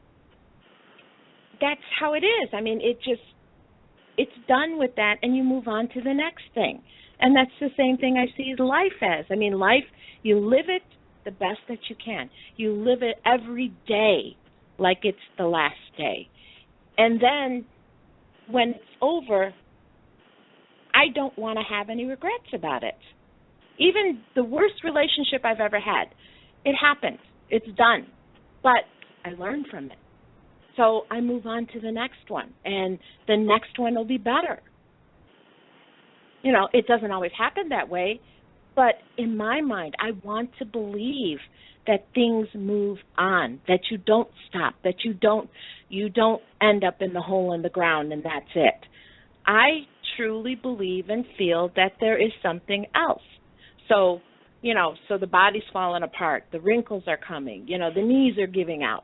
that's how it is. I mean, it's done with that, and you move on to the next thing. And that's the same thing I see life as. I mean, life, you live it the best that you can. You live it every day like it's the last day. And then when it's over, I don't want to have any regrets about it. Even the worst relationship I've ever had, it happened. It's done. But I learned from it. So I move on to the next one, and the next one will be better. It doesn't always happen that way, but in my mind, I want to believe that things move on, that you don't stop, that you don't end up in the hole in the ground and that's it. I truly believe and feel that there is something else. So, so the body's falling apart, the wrinkles are coming, the knees are giving out.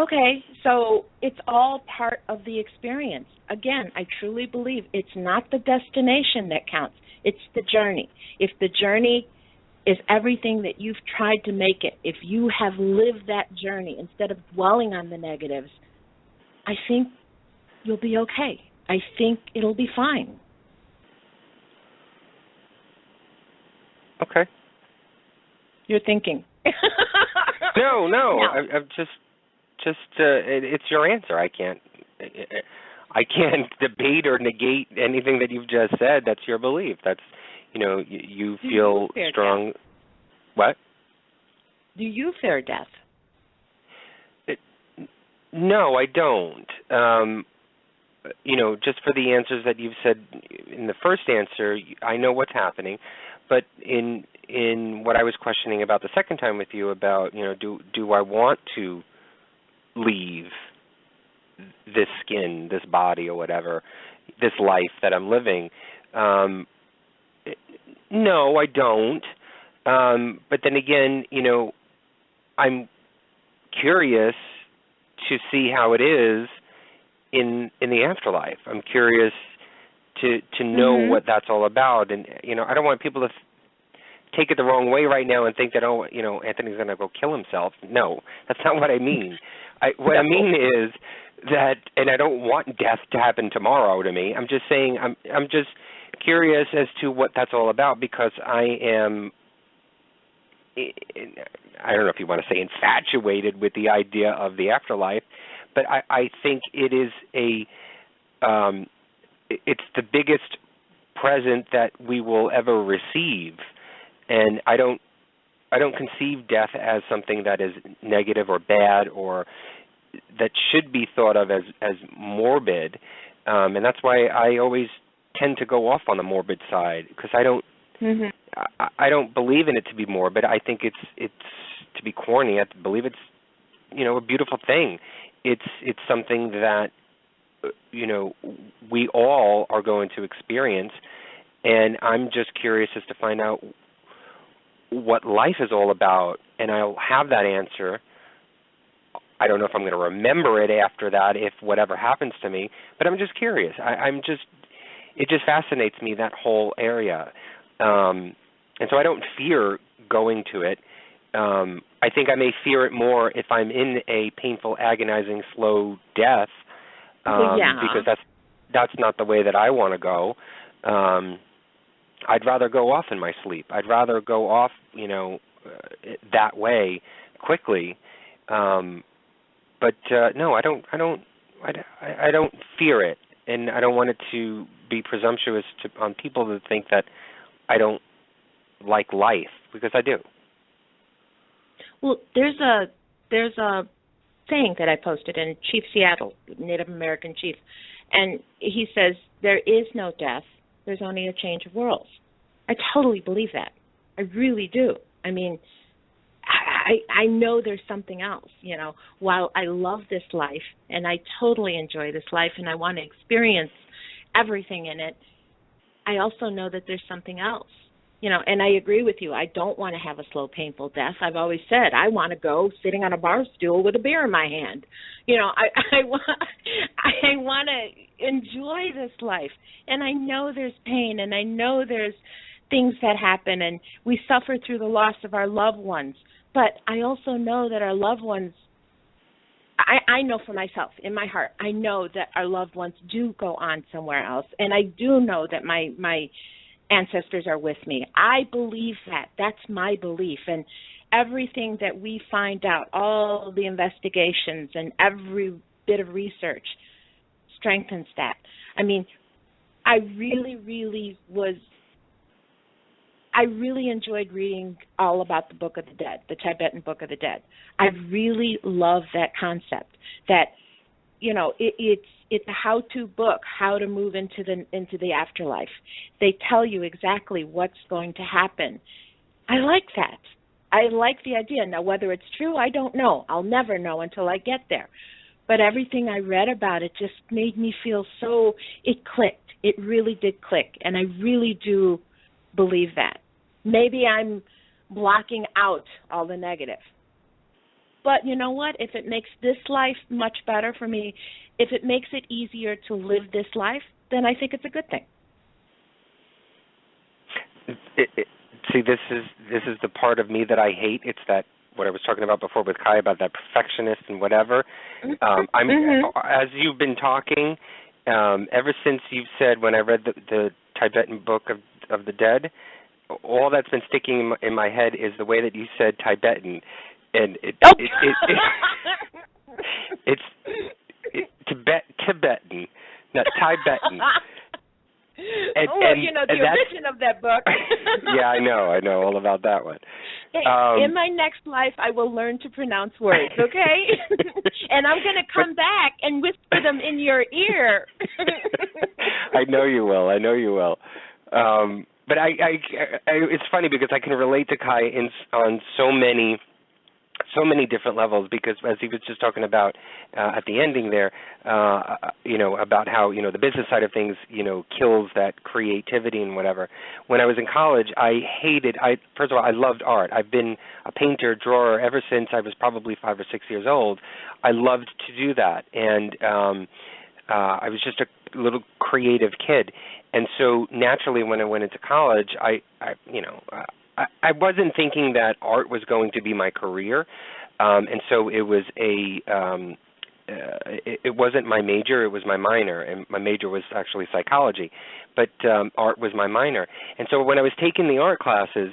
Okay, so it's all part of the experience. Again, I truly believe it's not the destination that counts. It's the journey. If the journey is everything that you've tried to make it, if you have lived that journey instead of dwelling on the negatives, I think you'll be okay. I think it'll be fine. Okay. You're thinking. No. I'm just it's your answer. I can't debate or negate anything that you've just said. That's your belief. That's, you feel strong. Death? What? Do you fear death? No, I don't. Just for the answers that you've said in the first answer, I know what's happening. But in what I was questioning about the second time with you about, do I want to leave this skin, this body or whatever, this life that I'm living? No, I don't. But then again, I'm curious to see how it is in the afterlife. I'm curious to know what that's all about. And, I don't want people to take it the wrong way right now and think that, Anthony's going to go kill himself. No, that's not what I mean. What I mean is that, and I don't want death to happen tomorrow to me. I'm just saying, I'm just curious as to what that's all about, because I am, I don't know if you want to say infatuated with the idea of the afterlife, but I think it is it's the biggest present that we will ever receive, and I don't conceive death as something that is negative or bad or that should be thought of as morbid, and that's why I always tend to go off on the morbid side, because I don't believe in it to be morbid. I think it's to be corny. I believe it's a beautiful thing. It's something that we all are going to experience, and I'm just curious as to find out what life is all about, and I'll have that answer. I don't know if I'm going to remember it after that, if whatever happens to me, but I'm just curious. It just fascinates me, that whole area. And so I don't fear going to it. I think I may fear it more if I'm in a painful, agonizing, slow death, because that's not the way that I want to go. I'd rather go off in my sleep. I'd rather go off, that way quickly. But no, I don't fear it, and I don't want it to be presumptuous on people to think that I don't like life, because I do. Well, there's a saying that I posted in Chief Seattle, Native American chief, and he says there is no death. There's only a change of worlds. I totally believe that. I really do. I mean, I know there's something else, While I love this life and I totally enjoy this life and I want to experience everything in it, I also know that there's something else, and I agree with you. I don't want to have a slow, painful death. I've always said I want to go sitting on a bar stool with a beer in my hand. I want to enjoy this life, and I know there's pain, and I know there's things that happen, and we suffer through the loss of our loved ones. But I also know that our loved ones, I know for myself, in my heart, I know that our loved ones do go on somewhere else. And I do know that my ancestors are with me. I believe that. That's my belief. And everything that we find out, all the investigations and every bit of research strengthens that. I mean, I really enjoyed reading all about the Book of the Dead, the Tibetan Book of the Dead. I really love that concept. That it's a how-to book, how to move into the afterlife. They tell you exactly what's going to happen. I like that. I like the idea. Now, whether it's true, I don't know. I'll never know until I get there. But everything I read about it just made me feel so. It clicked. It really did click, and I really do believe that. Maybe I'm blocking out all the negative. But you know what? If it makes this life much better for me, if it makes it easier to live this life, then I think it's a good thing. See, this is the part of me that I hate. It's that, what I was talking about before with Kai, about that perfectionist and whatever. As you've been talking, ever since you've said, when I read the Tibetan Book of the Dead, all that's been sticking in my head is the way that you said Tibetan, and it's Tibetan, not Tibetan. And the origin of that book. Yeah, I know all about that one. Hey, in my next life, I will learn to pronounce words, okay? And I'm going to come back and whisper them in your ear. I know you will. But I it's funny because I can relate to Kai on so many different levels, because as he was just talking about at the ending there, about how, the business side of things, kills that creativity and whatever. When I was in college, first of all, I loved art. I've been a painter, drawer ever since I was probably 5 or 6 years old. I loved to do that. And I was just a little creative kid. And so naturally when I went into college, I wasn't thinking that art was going to be my career, and so it was it wasn't my major, it was my minor, and my major was actually psychology, but art was my minor. And so when I was taking the art classes,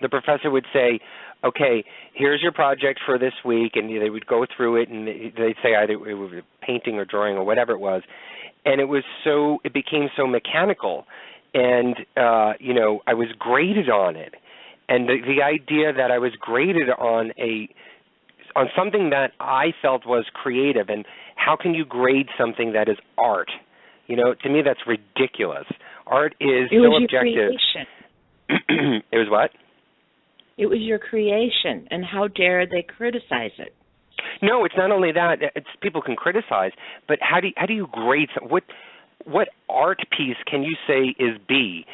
the professor would say, okay, here's your project for this week, and they would go through it, and they'd say either it was painting or drawing or whatever it was, and it became so mechanical, and I was graded on it, and the idea that I was graded on something that I felt was creative, and how can you grade something that is art? To me that's ridiculous. Art is so objective. It was what? It was your creation, and how dare they criticize it? No, it's not only that. People can criticize, but how do you grade what art piece can you say is B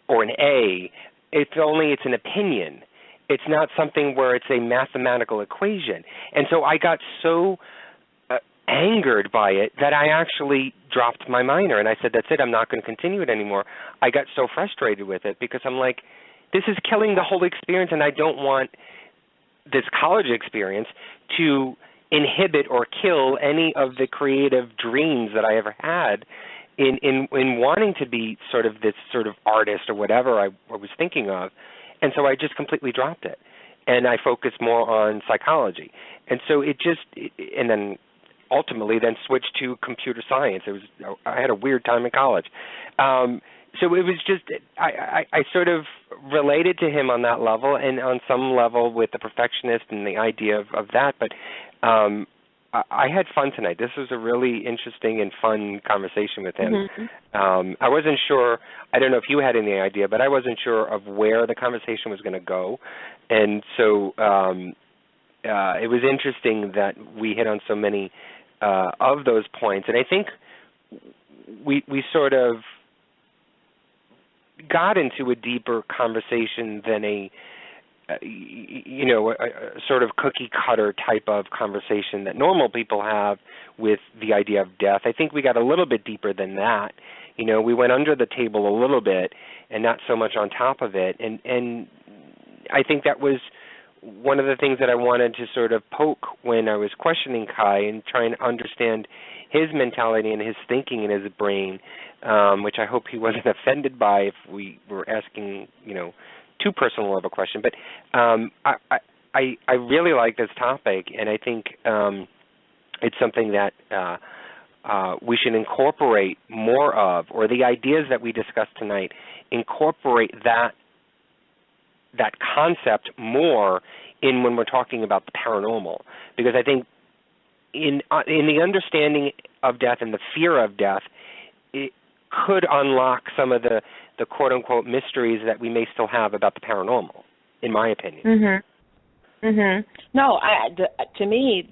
or an A if only it's an opinion? It's not something where it's a mathematical equation. And so I got so angered by it that I actually dropped my minor, and I said, that's it, I'm not going to continue it anymore. I got so frustrated with it because I'm like, this is killing the whole experience, and I don't want this college experience to inhibit or kill any of the creative dreams that I ever had in wanting to be sort of this sort of artist or whatever I was thinking of. And so I just completely dropped it, and I focused more on psychology. And so and then ultimately then switched to computer science. I had a weird time in college. So it was just, I sort of related to him on that level, and on some level with the perfectionist and the idea of that. But I had fun tonight. This was a really interesting and fun conversation with him. Mm-hmm. I wasn't sure, I don't know if you had any idea, but I wasn't sure of where the conversation was going to go. And so it was interesting that we hit on so many of those points. And I think we sort of got into a deeper conversation than a sort of cookie cutter type of conversation that normal people have with the idea of death. I think we got a little bit deeper than that. We went under the table a little bit and not so much on top of it. And I think that was one of the things that I wanted to sort of poke when I was questioning Kai and trying to understand his mentality and his thinking in his brain, which I hope he wasn't offended by if we were asking, too personal of a question. But I really like this topic, and I think it's something that we should incorporate more of, or the ideas that we discussed tonight, incorporate that concept more in when we're talking about the paranormal, because I think in the understanding of death and the fear of death, it could unlock some of the quote-unquote mysteries that we may still have about the paranormal, in my opinion. Mm-hmm. Mm-hmm. No, to me,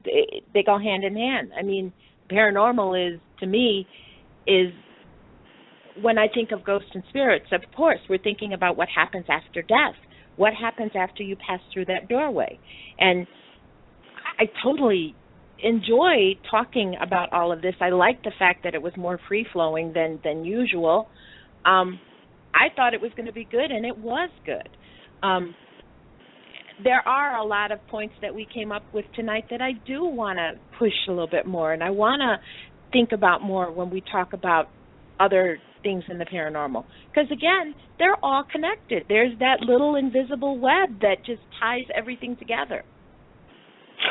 they go hand in hand. I mean, paranormal to me, when I think of ghosts and spirits, of course, we're thinking about what happens after death. What happens after you pass through that doorway? And I totally enjoy talking about all of this. I like the fact that it was more free-flowing than usual. I thought it was going to be good, and it was good. There are a lot of points that we came up with tonight that I do want to push a little bit more, and I want to think about more when we talk about other things in the paranormal. Because, again, they're all connected. There's that little invisible web that just ties everything together.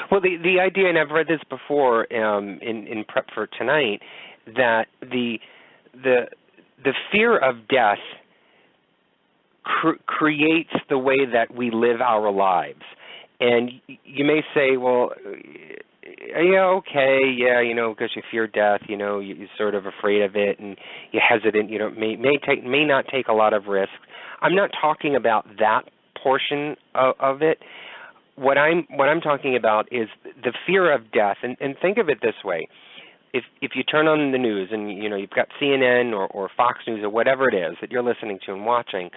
Well, the idea, and I've read this before in prep for tonight, that the fear of death creates the way that we live our lives. And you may say, well, yeah, okay, yeah, because you fear death, you're sort of afraid of it, and you're hesitant, may not take a lot of risks. I'm not talking about that portion of it. What I'm talking about is the fear of death, and think of it this way. If you turn on the news and you've got CNN or Fox News or whatever it is that you're listening to and watching,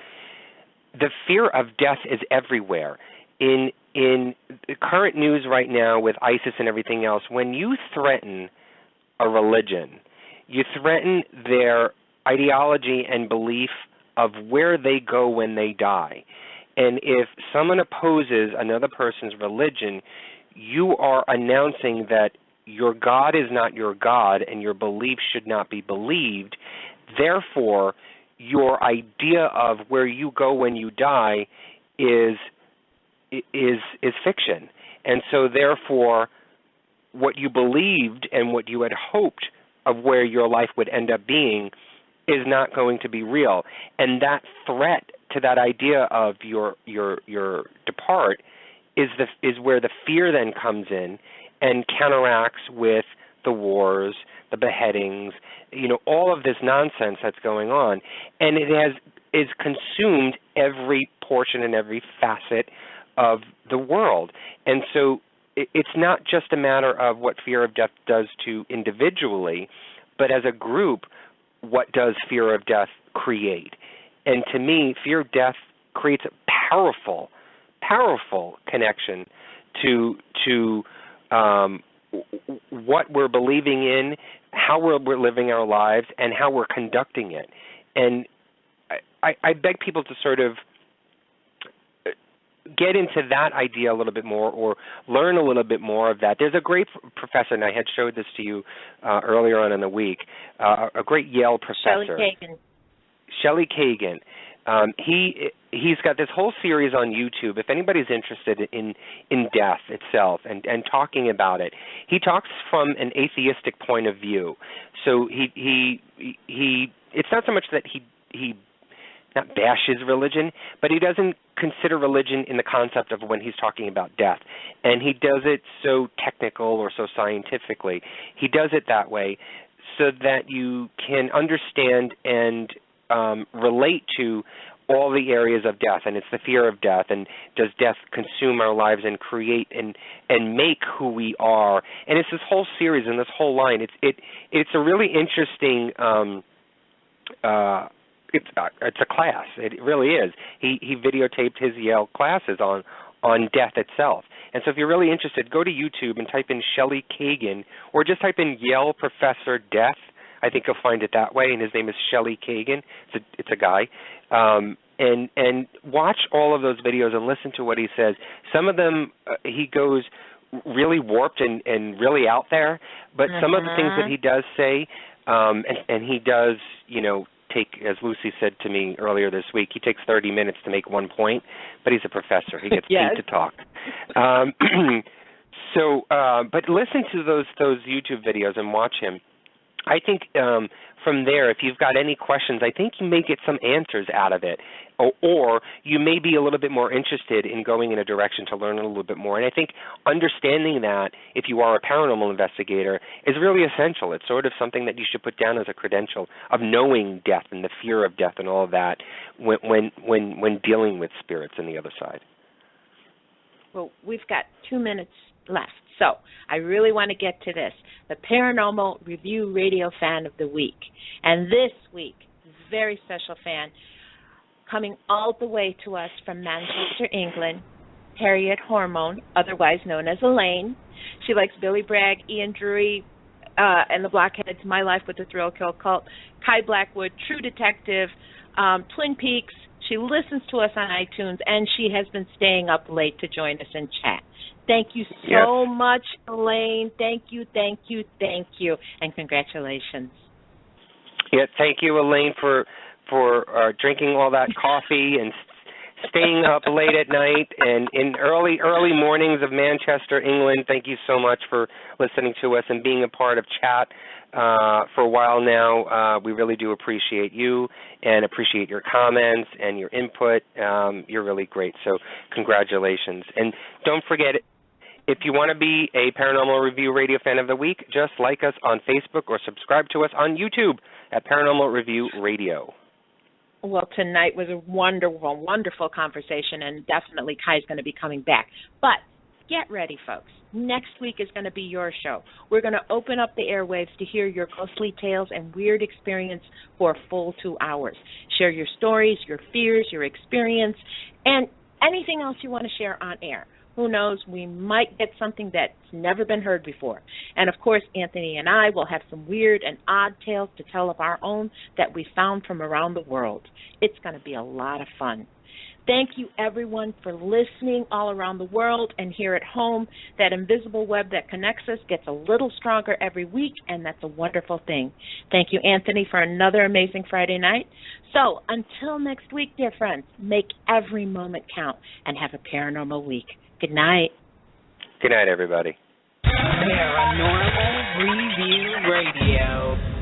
the fear of death is everywhere. In the current news right now with ISIS and everything else, when you threaten a religion, you threaten their ideology and belief of where they go when they die. And if someone opposes another person's religion, you are announcing that your God is not your God and your belief should not be believed. Therefore, your idea of where you go when you die is is fiction. And so therefore, what you believed and what you had hoped of where your life would end up being is not going to be real. And that threat to that idea of your depart is where the fear then comes in and counteracts with the wars, the beheadings, all of this nonsense that's going on. And it is consumed every portion and every facet of the world. And so it's not just a matter of what fear of death does to individually, but as a group, what does fear of death create? And to me, fear of death creates a powerful, powerful connection to what we're believing in, how we're living our lives, and how we're conducting it. And I beg people to sort of get into that idea a little bit more, or learn a little bit more of that. There's a great professor, and I had showed this to you earlier on in the week, a great Yale professor. Shelley Kagan. He's got this whole series on YouTube. If anybody's interested in death itself and talking about it, he talks from an atheistic point of view. So he it's not so much that he not bashes religion, but he doesn't consider religion in the concept of when he's talking about death. And he does it so technical or so scientifically. He does it that way so that you can understand and relate to all the areas of death, and it's the fear of death, and does death consume our lives and create and make who we are. And it's this whole series and this whole line. It's a really interesting it's a class. It really is. He videotaped his Yale classes on death itself. And so if you're really interested, go to YouTube and type in Shelley Kagan, or just type in Yale Professor Death. I think you'll find it that way, and his name is Shelley Kagan. It's a guy. And watch all of those videos and listen to what he says. Some of them he goes really warped and really out there, but some of the things that he does say, and he does, take, as Lucy said to me earlier this week, he takes 30 minutes to make one point, but he's a professor. He gets paid to talk. But listen to those YouTube videos and watch him. I think from there, if you've got any questions, I think you may get some answers out of it, or you may be a little bit more interested in going in a direction to learn a little bit more. And I think understanding that, if you are a paranormal investigator, is really essential. It's sort of something that you should put down as a credential of knowing death and the fear of death and all of that when dealing with spirits on the other side. Well, we've got 2 minutes left. So I really want to get to this, the Paranormal Review Radio Fan of the Week. And this week, very special fan, coming all the way to us from Manchester, England, Harriet Hormone, otherwise known as Elaine. She likes Billy Bragg, Ian Drury, and the Blockheads, My Life with the Thrill Kill Cult, Kai Blackwood, True Detective, Twin Peaks. She listens to us on iTunes, and she has been staying up late to join us in chat. Thank you so much, Elaine. Thank you, and congratulations. Yeah, thank you, Elaine, for drinking all that coffee and staying up late at night and in early mornings of Manchester, England. Thank you so much for listening to us and being a part of chat for a while now. We really do appreciate you and appreciate your comments and your input. You're really great, so congratulations. And don't forget, if you want to be a Paranormal Review Radio Fan of the Week, just like us on Facebook or subscribe to us on YouTube at Paranormal Review Radio. Well, tonight was a wonderful, wonderful conversation, and definitely Kai's going to be coming back. But get ready, folks. Next week is going to be your show. We're going to open up the airwaves to hear your ghostly tales and weird experience for a full 2 hours. Share your stories, your fears, your experience, and anything else you want to share on air. Who knows, we might get something that's never been heard before. And, of course, Anthony and I will have some weird and odd tales to tell of our own that we found from around the world. It's going to be a lot of fun. Thank you, everyone, for listening all around the world and here at home. That invisible web that connects us gets a little stronger every week, and that's a wonderful thing. Thank you, Anthony, for another amazing Friday night. So until next week, dear friends, make every moment count and have a paranormal week. Good night. Good night, everybody. Paranormal Review Radio.